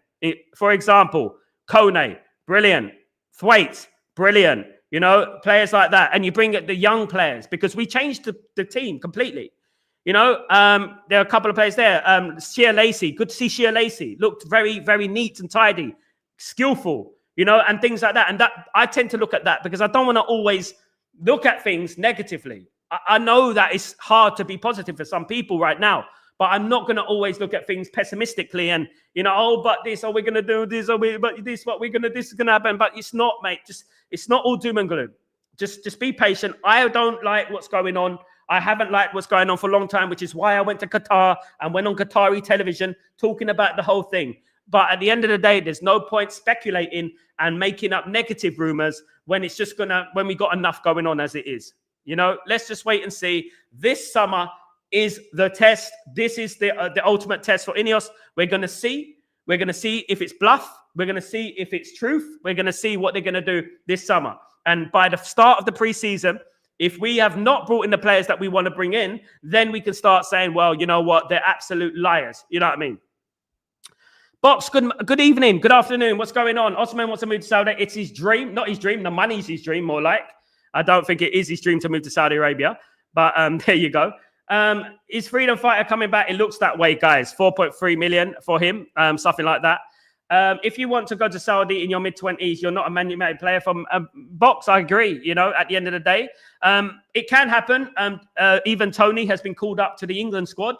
S1: For example, Kone, brilliant. Thwaite, brilliant. You know, players like that. And you bring the young players because we changed the team completely. You know, there are a couple of players there. Shea Lacey, good to see Shea Lacey. Looked very, very neat and tidy, skillful, you know, and things like that. And that I tend to look at that because I don't want to always look at things negatively. I know that it's hard to be positive for some people right now, but I'm not going to always look at things pessimistically and, you know, oh, but this, oh, we're going to do this, oh, but this, what we're going to, this is going to happen. But it's not, mate. It's not all doom and gloom. Just be patient. I don't like what's going on. I haven't liked what's going on for a long time, which is why I went to Qatar and went on Qatari television talking about the whole thing. But at the end of the day, there's no point speculating and making up negative rumors when it's just when we got enough going on as it is. You know, let's just wait and see. This summer is the test. This is the ultimate test for Ineos. We're going to see We're going to see if it's bluff. We're going to see if it's truth. We're going to see what they're going to do this summer. And by the start of the preseason, if we have not brought in the players that we want to bring in, then we can start saying, well, you know what? They're absolute liars. You know what I mean? Box, good evening. Good afternoon. What's going on? Osman wants to move to Saudi. It's his dream. Not his dream. The money's his dream, more like. I don't think it is his dream to move to Saudi Arabia. But there you go. Is Freedom Fighter coming back? It looks that way, guys. 4.3 million for him, something like that. If you want to go to Saudi in your mid-20s, you're not a Man United player from Box. I agree. You know, at the end of the day, it can happen. Even Tony has been called up to the England squad,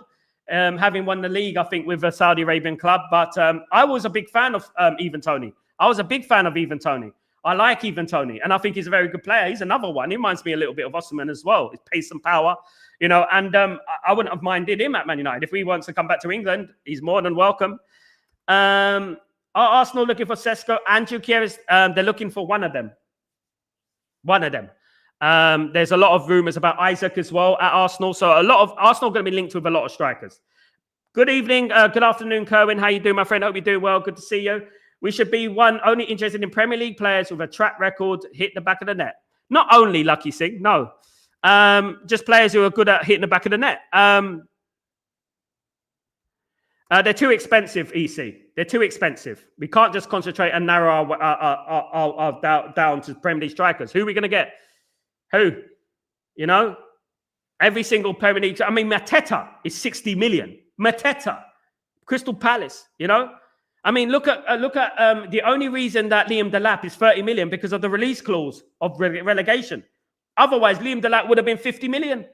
S1: having won the league, I think, with a Saudi Arabian club. But I was a big fan of Even Tony. I was a big fan of Even Tony. I like Even Tony, and I think he's a very good player. He's another one. He reminds me a little bit of Osman as well. His pace and power, you know, and I wouldn't have minded him at Man United. If he wants to come back to England, he's more than welcome. Are Arsenal looking for Sesko? Andrew Kieris, they're looking for one of them. One of them. There's a lot of rumours about HIJACK as well at Arsenal. So a lot of Arsenal going to be linked with a lot of strikers. Good evening. Good afternoon, Kerwin. How you doing, my friend? Hope you're doing well. Good to see you. We should be only interested in Premier League players with a track record, hit the back of the net. Not only Lucky Singh, no. Just players who are good at hitting the back of the net. They're too expensive, EC. They're too expensive. We can't just concentrate and narrow our down to Premier League strikers. Who are we going to get? Who? You know? Every single Premier League. I mean, Mateta is 60 million. Mateta. Crystal Palace, you know? I mean, look at the only reason that Liam Delap is 30 million because of the release clause of relegation. Otherwise, Liam Delap would have been 50 million.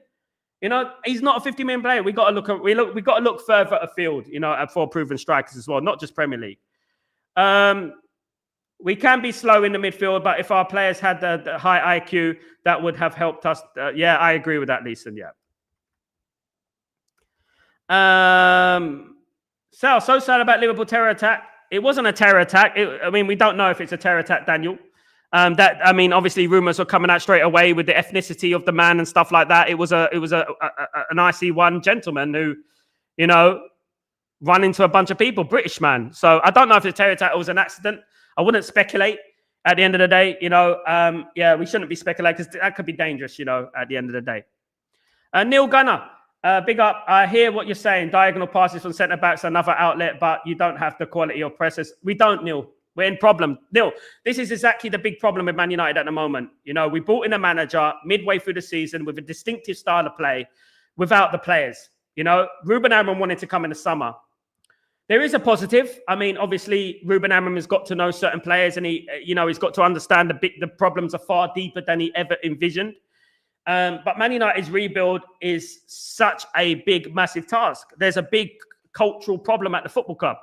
S1: You know, he's not a 50 million player. We got to look further afield, you know, for proven strikers as well, not just Premier League. We can be slow in the midfield, but if our players had the high IQ, that would have helped us. Yeah, I agree with that, Leeson. Yeah. Sal, so sad about Liverpool terror attack. It wasn't a terror attack. I mean, we don't know if it's a terror attack, Daniel. Obviously, rumors were coming out straight away with the ethnicity of the man and stuff like that. It was an IC1 gentleman who, you know, run into a bunch of people, British man. So I don't know if it's a terror attack or it was an accident. I wouldn't speculate. At the end of the day, you know, yeah, we shouldn't be speculating because that could be dangerous, you know, at the end of the day. Neil Gunner. Big up. I hear what you're saying. Diagonal passes from centre backs, another outlet, but you don't have the quality of pressers. We don't, Neil. We're in problem. Neil, this is exactly the big problem with Man United at the moment. You know, we brought in a manager midway through the season with a distinctive style of play without the players. You know, Ruben Amorim wanted to come in the summer. There is a positive. I mean, obviously, Ruben Amorim has got to know certain players and he's got to understand the problems are far deeper than he ever envisioned. But Man United's rebuild is such a big, massive task. There's a big cultural problem at the football club,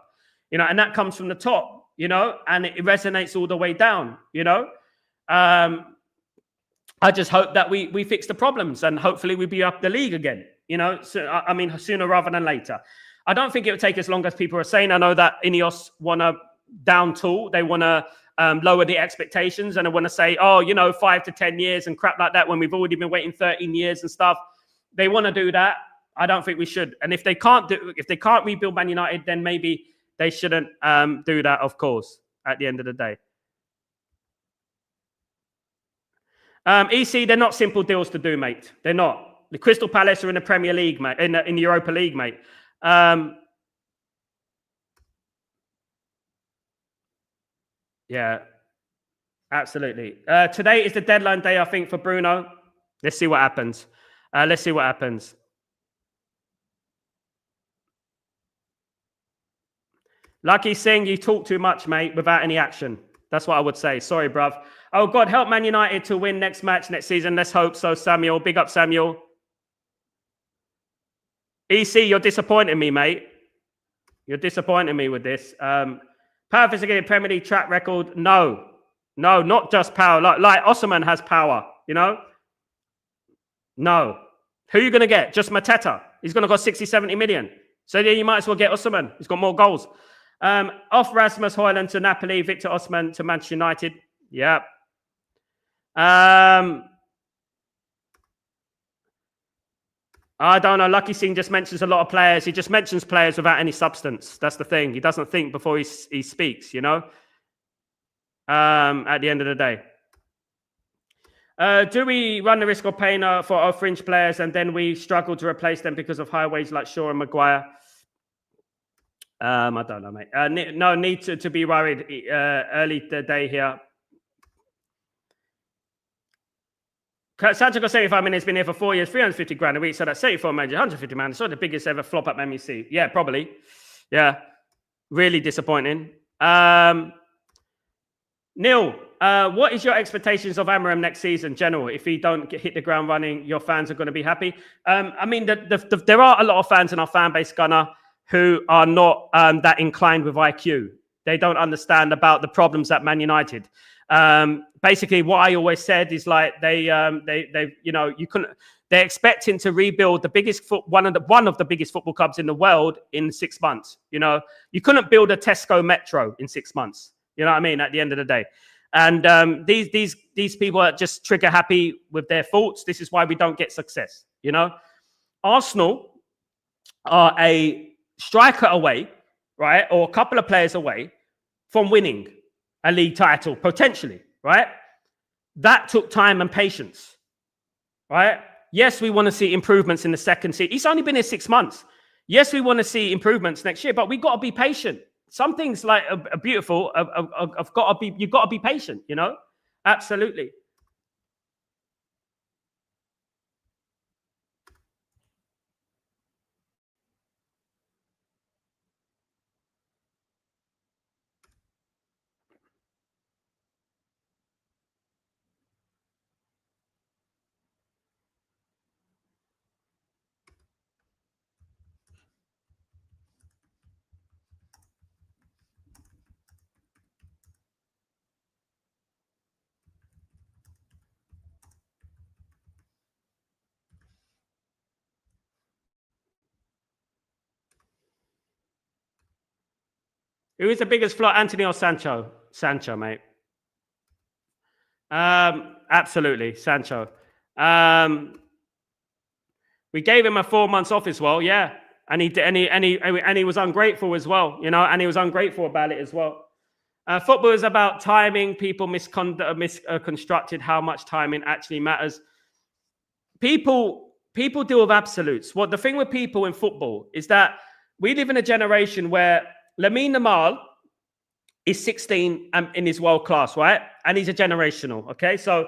S1: you know, and that comes from the top, you know, and it resonates all the way down, you know. I just hope that we fix the problems and hopefully we be up the league again, you know. So, I mean, sooner rather than later. I don't think it will take as long as people are saying. I know that Ineos want to down tool. They want to lower the expectations and I want to say, oh, you know, 5 to 10 years and crap like that when we've already been waiting 13 years and stuff. They want to do that. I don't think we should. And if they can't rebuild Man United, then maybe they shouldn't do that, of course, at the end of the day. EC, they're not simple deals to do, mate. They're not. The Crystal Palace are in the Premier League, mate, in the Europa League, mate. Yeah, absolutely. Today is the deadline day, I think, for Bruno. Let's see what happens. Let's see what happens. Lucky Singh, you talk too much, mate, without any action. That's what I would say. Sorry, bruv. Oh, God, help Man United to win next match, next season. Let's hope so, Samuel. Big up, Samuel. EC, you're disappointing me, mate. You're disappointing me with this. Power physically Premier League track record. No, not just power. Like Osman has power, you know? No. Who are you going to get? Just Mateta. He's going to cost 60, 70 million. So then you might as well get Osman. He's got more goals. Off Rasmus Højlund to Napoli. Victor Osimhen to Manchester United. Yeah. I don't know. Lucky Singh just mentions a lot of players. He just mentions players without any substance. That's the thing. He doesn't think before he speaks, you know, at the end of the day. Do we run the risk of paying for our fringe players and then we struggle to replace them because of high wages like Shaw and Maguire? I don't know, mate. No need to be worried early the day here. Sancho got 75 minutes, been here for 4 years, 350 grand a week. So that's 74 managers, 150 man. It's not the biggest ever flop up MEC. Yeah, probably. Yeah, really disappointing. Neil, what is your expectations of Amorim next season, general? If he don't hit the ground running, your fans are going to be happy. I mean, there are a lot of fans in our fan base, Gunnar, who are not that inclined with IQ. They don't understand about the problems at Man United. Basically, what I always said is like they're expecting to rebuild the biggest one of the biggest football clubs in the world in 6 months. You know, you couldn't build a Tesco Metro in 6 months. You know what I mean? At the end of the day, and these people are just trigger happy with their thoughts. This is why we don't get success. You know, Arsenal are a striker away, right, or a couple of players away from winning a league title, potentially, right? That took time and patience, right? Yes, we want to see improvements in the second season. He's only been here 6 months. Yes, we want to see improvements next year, but we got to be patient. Some things like are beautiful. You've got to be patient, you know? Absolutely. Who is the biggest flop, Anthony or Sancho? Sancho, mate. Absolutely, Sancho. We gave him a 4 months off as well, yeah, and he was ungrateful as well, you know, and he was ungrateful about it as well. Football is about timing. People misconstructed how much timing actually matters. People deal with absolutes. What the thing with people in football is that we live in a generation where Lamine Yamal is 16 in his world class, right? And he's a generational, okay? So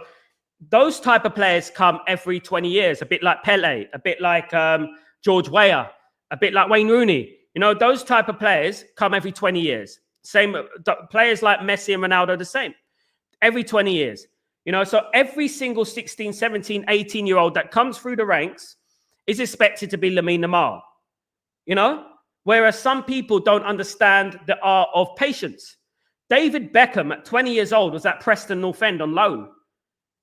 S1: those type of players come every 20 years, a bit like Pele, a bit like George Weah, a bit like Wayne Rooney. You know, those type of players come every 20 years. Same players like Messi and Ronaldo, the same. Every 20 years. You know, so every single 16, 17, 18-year-old that comes through the ranks is expected to be Lamine Yamal. You know? Whereas some people don't understand the art of patience. David Beckham at 20 years old was at Preston North End on loan.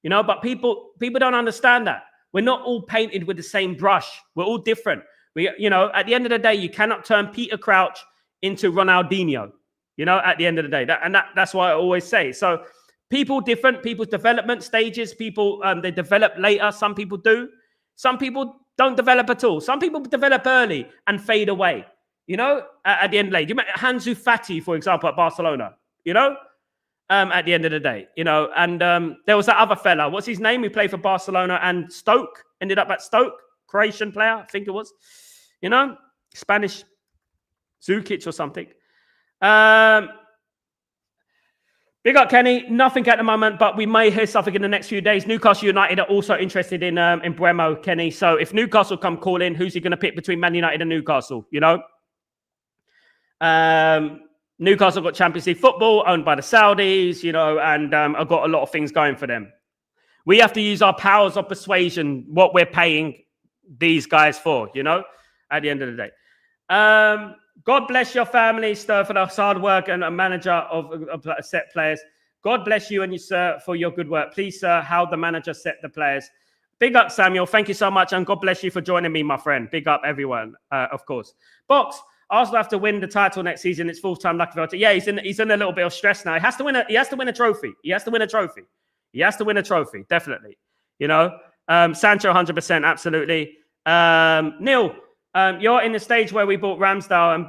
S1: You know, but people don't understand that. We're not all painted with the same brush. We're all different. You know, at the end of the day, you cannot turn Peter Crouch into Ronaldinho. You know, at the end of the day, that's what I always say. So people different, people's development stages. People they develop later. Some people do. Some people don't develop at all. Some people develop early and fade away. You know, at the end of the day, you remember Ansu Fati, for example, at Barcelona. You know, at the end of the day, you know, and there was that other fella. What's his name? He played for Barcelona and Stoke. Ended up at Stoke, Croatian player, I think it was. You know, Spanish, Zukic or something. Big up, Kenny. Nothing at the moment, but we may hear something in the next few days. Newcastle United are also interested in Bremo, Kenny. So if Newcastle come call in, who's he going to pick between Man United and Newcastle? You know. Newcastle got Champions League football owned by the Saudis, you know, and I've got a lot of things going for them. We have to use our powers of persuasion, what we're paying these guys for, you know, at the end of the day. God bless your family, sir, for the hard work and a manager of set players. God bless you and you, sir, for your good work. Please, sir, how the manager set the players. Big up, Samuel. Thank you so much. And God bless you for joining me, my friend. Big up, everyone, of course. Box. Arsenal have to win the title next season. It's full-time lucky for. Yeah, he's in a little bit of stress now. He has to win a trophy. He has to win a trophy. Definitely. You know, Sancho 100%, absolutely. Neil, you're in the stage where we bought Ramsdale and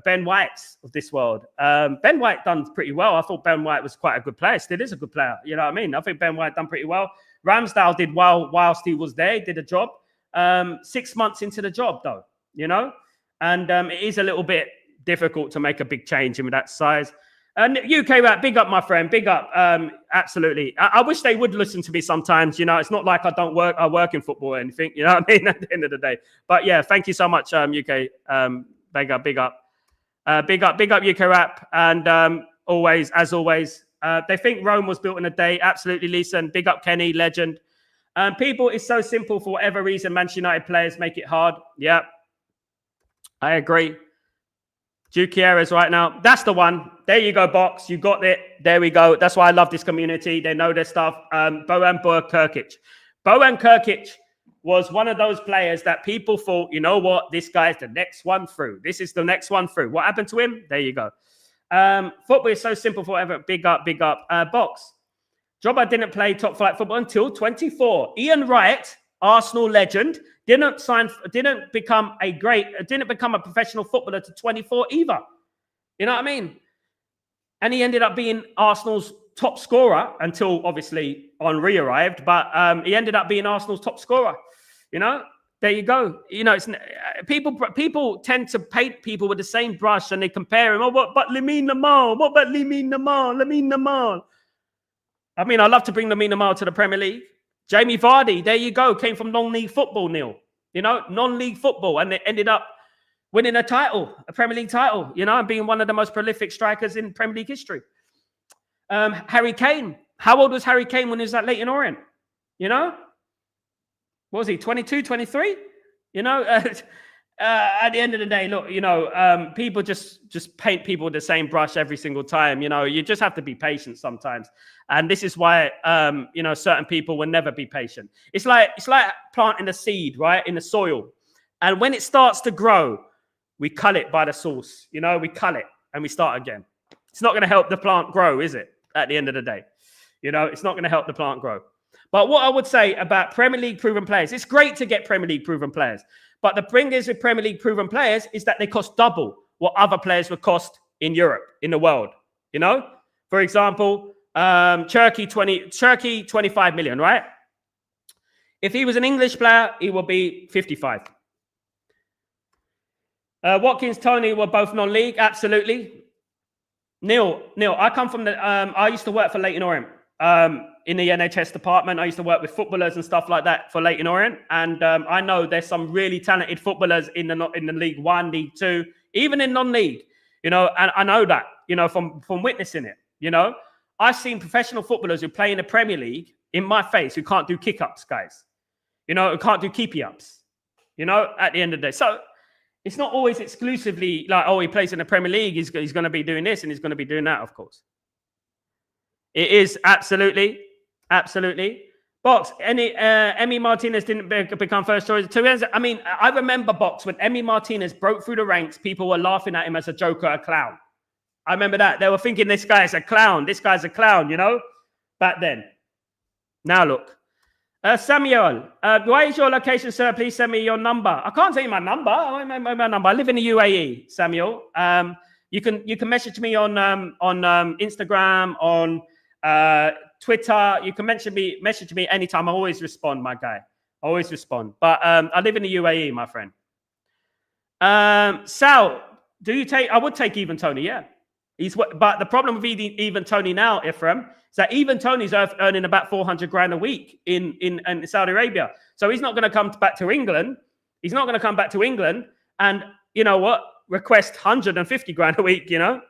S1: Ben White of this world. Ben White done pretty well. I thought Ben White was quite a good player. Still is a good player. You know what I mean? I think Ben White done pretty well. Ramsdale did well whilst he was there. He did a job. 6 months into the job, though, you know? And it is a little bit difficult to make a big change in that size. And UK Rap, big up, my friend. Big up. Absolutely. I wish they would listen to me sometimes. You know, it's not like I work in football or anything. You know what I mean? At the end of the day. But yeah, thank you so much, UK. Big up. Big up, UK Rap. And always, as always, they think Rome was built in a day. Absolutely, Lisa. And big up, Kenny, legend. People, it's so simple for whatever reason. Manchester United players make it hard. Yeah, I agree. Duquieres right now. That's the one. There you go, Box. You got it. There we go. That's why I love this community. They know their stuff. Bojan Kirkic. Bojan Kirkic was one of those players that people thought, you know what, this guy's the next one through. This is the next one through. What happened to him? There you go. Football is so simple forever. Big up. Box. Drogba didn't play top flight football until 24. Ian Wright, Arsenal legend, didn't become a professional footballer to 24 either. You know what I mean? And he ended up being Arsenal's top scorer until obviously Henry arrived, but he ended up being Arsenal's top scorer. You know, there you go. You know, it's people tend to paint people with the same brush and they compare him. Oh, what about Lamine Yamal? What about Lamine Yamal? I mean, I love to bring Lamine Yamal to the Premier League. Jamie Vardy, there you go, came from non-league football, Neil. You know, non-league football, and they ended up winning a Premier League title, you know, and being one of the most prolific strikers in Premier League history. Harry Kane. How old was Harry Kane when he was at Leyton Orient? You know? What was he, 22, 23? You know, at the end of the day, look, you know, people just paint people with the same brush every single time. You know, you just have to be patient sometimes. And this is why, you know, certain people will never be patient. It's like planting a seed, right, in the soil. And when it starts to grow, we cull it by the source. You know, we cull it and we start again. It's not going to help the plant grow, is it? At the end of the day, you know, it's not going to help the plant grow. But what I would say about Premier League proven players, it's great to get Premier League proven players. But the thing is with Premier League proven players is that they cost double what other players would cost in Europe, in the world. You know, for example, Turkey 25 million, right? If he was an English player, he will be 55. Watkins, Tony were both non-league, absolutely. Neil, I come from the. I used to work for Leyton Orient in the NHS department. I used to work with footballers and stuff like that for Leyton Orient, and I know there's some really talented footballers in the League One, League Two, even in non-league. You know, and I know that, you know, from witnessing it. You know, I've seen professional footballers who play in the Premier League in my face who can't do kick-ups, guys. You know, who can't do keepy-ups. You know, at the end of the day, so. It's not always exclusively like, oh, he plays in the Premier League, he's going to be doing this and he's going to be doing that, of course. It is absolutely. Box, Emi Martinez didn't become first choice. I mean, I remember, Box, when Emi Martinez broke through the ranks, people were laughing at him as a joker, a clown. I remember that. They were thinking, this guy's a clown, you know, back then. Now look. Samuel, why is your location, sir? Please send me your number. I can't tell you my number. I live in the UAE, Samuel. You can message me on Instagram, on Twitter. You can message me anytime. I always respond, my guy. I always respond. But I live in the UAE, my friend. Sal, do you take? I would take Even Tony, yeah. But the problem with Even Tony now, Ephraim, is that Even Tony's earning about 400 grand a week in Saudi Arabia. So he's not going to come back to England. He's not going to come back to England and, you know what, request 150 grand a week, you know.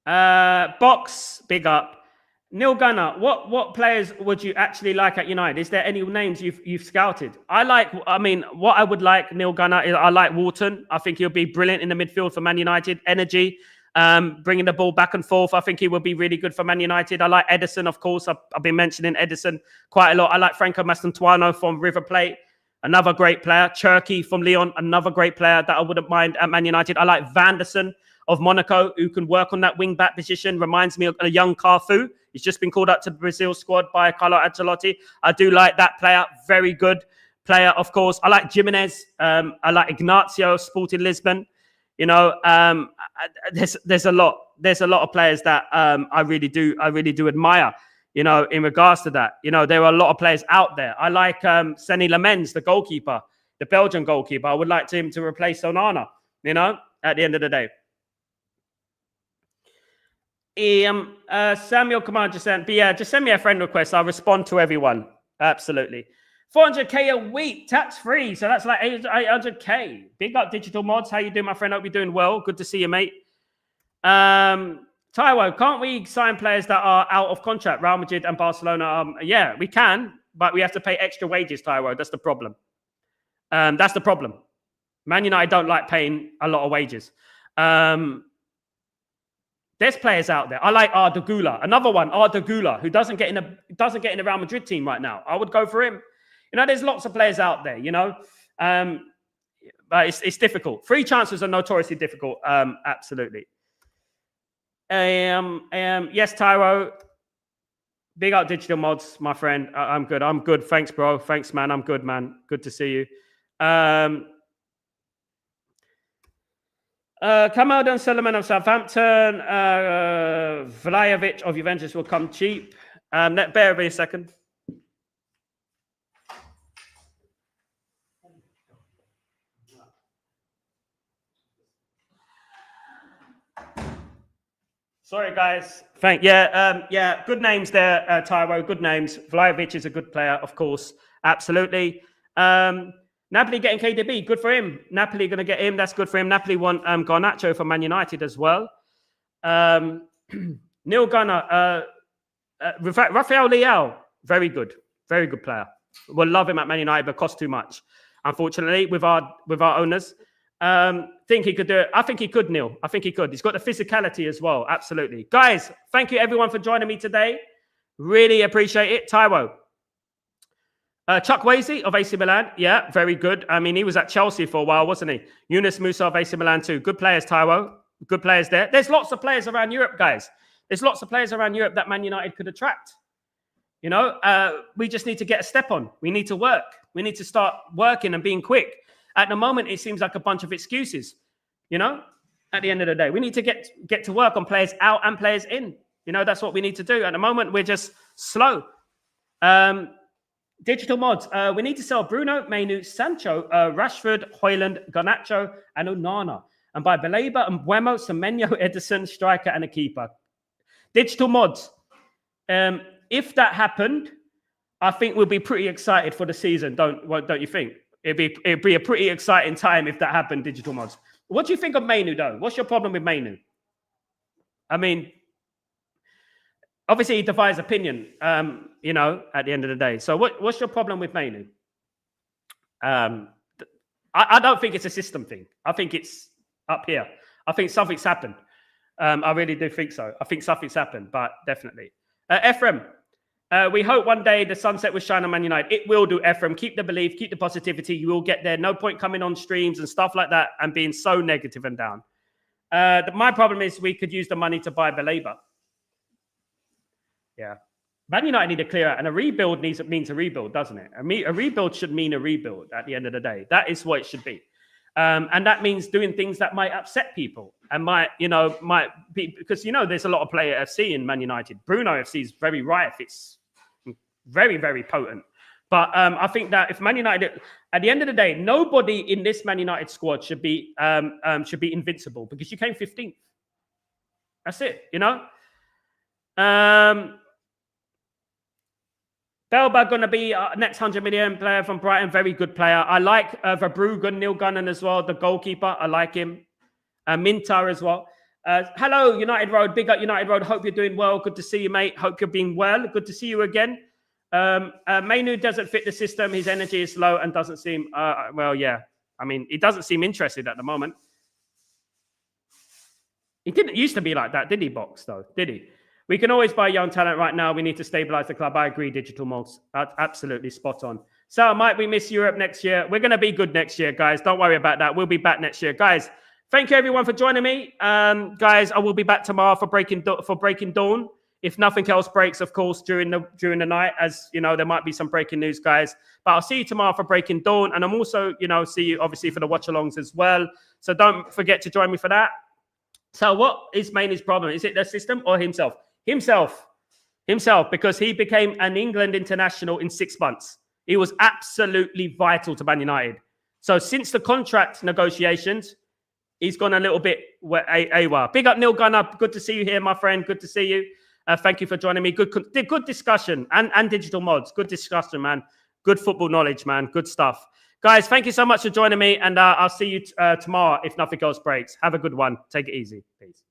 S1: Box, big up. Neil Gunner, what players would you actually like at United? Is there any names you've scouted? What I would like, Neil Gunner, is I like Wharton. I think he'll be brilliant in the midfield for Man United. Energy, bringing the ball back and forth. I think he will be really good for Man United. I like Edison, of course. I've been mentioning Edison quite a lot. I like Franco Mastantuono from River Plate, another great player. Cherky from Lyon, another great player that I wouldn't mind at Man United. I like Vanderson. of Monaco who can work on that wing-back position. Reminds me of a young Carfu. He's just been called up to the Brazil squad by Carlo Ancelotti. I do like that player. Very good player, of course. I like Jimenez. I like Ignacio, Sporting Lisbon. You know, there's a lot of players that I really do admire. You know, in regards to that, you know, there are a lot of players out there. I like Seny Lamens, the goalkeeper, the Belgian goalkeeper. I would like him to replace Onana, you know, at the end of the day. Samuel Command just sent, but yeah, just send me a friend request. I'll respond to everyone. Absolutely. 400k a week, tax free. So that's like 800k. Big up Digital Mods. How you doing, my friend? Hope you're doing well. Good to see you, mate. Taiwo, can't we sign players that are out of contract? Real Madrid and Barcelona. Yeah, we can, but we have to pay extra wages, Taiwo. That's the problem. That's the problem. Man United don't like paying a lot of wages. There's players out there. I like Arda Güler, another one, Arda Güler, who doesn't get in the Real Madrid team right now. I would go for him. You know, there's lots of players out there. You know, but it's difficult. Free transfers are notoriously difficult. Absolutely. Yes, Tyro. Big up Digital Mods, my friend. I'm good. I'm good. Thanks, bro. Thanks, man. I'm good, man. Good to see you. Kamal Dan Solomon of Southampton. Vlahovic of Juventus will come cheap. Bear with me a second. Sorry, guys. Yeah, good names there, Tyro. Good names. Vlahovic is a good player, of course. Absolutely. Napoli getting KDB. Good for him. Napoli going to get him. That's good for him. Napoli want Garnacho for Man United as well. Neil Gunner. Rafael Leao. Very good. Very good player. We'll love him at Man United, but costs too much, unfortunately, with our owners. Think he could do it. I think he could, Neil. I think he could. He's got the physicality as well. Absolutely. Guys, thank you everyone for joining me today. Really appreciate it. Taiwo. Chuck Wasey of AC Milan. Yeah, very good. I mean, he was at Chelsea for a while, wasn't he? Yunus Musa of AC Milan too. Good players, Taiwo. Good players there. There's lots of players around Europe, guys. There's lots of players around Europe that Man United could attract. You know, we just need to get a step on. We need to work. We need to start working and being quick. At the moment, it seems like a bunch of excuses, you know, at the end of the day. We need to get to work on players out and players in. You know, that's what we need to do. At the moment, we're just slow. Digital Mods, we need to sell Bruno, Mainu, Sancho, Rashford, Højlund, Garnacho, and Onana. And buy Baleba and Buemo, Semenyo, Edison, striker, and a keeper. Digital Mods, if that happened, I think we'll be pretty excited for the season, don't you think? It'd be a pretty exciting time if that happened, Digital Mods. What do you think of Mainu, though? What's your problem with Mainu? I mean, obviously he divides opinion, you know, at the end of the day. So what's your problem with Mainu? I don't think it's a system thing. I think it's up here. I think something's happened. I really do think so. I think something's happened, but definitely. Ephraim. We hope one day the sunset will shine on Man United. It will do, Ephraim. Keep the belief, keep the positivity. You will get there. No point coming on streams and stuff like that and being so negative and down. My problem is we could use the money to buy Baleba. Yeah. Man United need to clear out. And a rebuild means a rebuild, doesn't it? A rebuild should mean a rebuild at the end of the day. That is what it should be. And that means doing things that might upset people and might be, because, you know, there's a lot of player FC in Man United. Bruno FC is very rife. It's very, very potent. But I think that if Man United, at the end of the day, nobody in this Man United squad should be invincible because you came 15th. That's it, you know? Belba going to be next 100 million player from Brighton. Very good player. I like Verbruggen, Neil Gunnan as well, the goalkeeper. I like him. Mintar as well. Hello, United Road. Big up United Road. Hope you're doing well. Good to see you, mate. Hope you're being well. Good to see you again. Mainu doesn't fit the system. His energy is low and doesn't seem, well, yeah. I mean, he doesn't seem interested at the moment. He didn't used to be like that, did he, Box, though? Did he? We can always buy young talent right now. We need to stabilize the club. I agree, Digital Mods. Absolutely spot on. So might we miss Europe next year? We're going to be good next year, guys. Don't worry about that. We'll be back next year. Guys, thank you everyone for joining me. Guys, I will be back tomorrow for Breaking Dawn. If nothing else breaks, of course, during the night, as you know, there might be some breaking news, guys. But I'll see you tomorrow for Breaking Dawn, and I'm also, see you obviously for the watch-alongs as well. So don't forget to join me for that. So what is his problem? Is it the system or himself? Himself, because he became an England international in 6 months. He was absolutely vital to Man United. So since the contract negotiations, he's gone a little bit AWOL. Big up Neil Gunner. Good to see you here, my friend. Good to see you. Thank you for joining me. Good discussion and digital mods. Good discussion, man. Good football knowledge, man. Good stuff. Guys, thank you so much for joining me. And I'll see you tomorrow if nothing else breaks. Have a good one. Take it easy. Peace.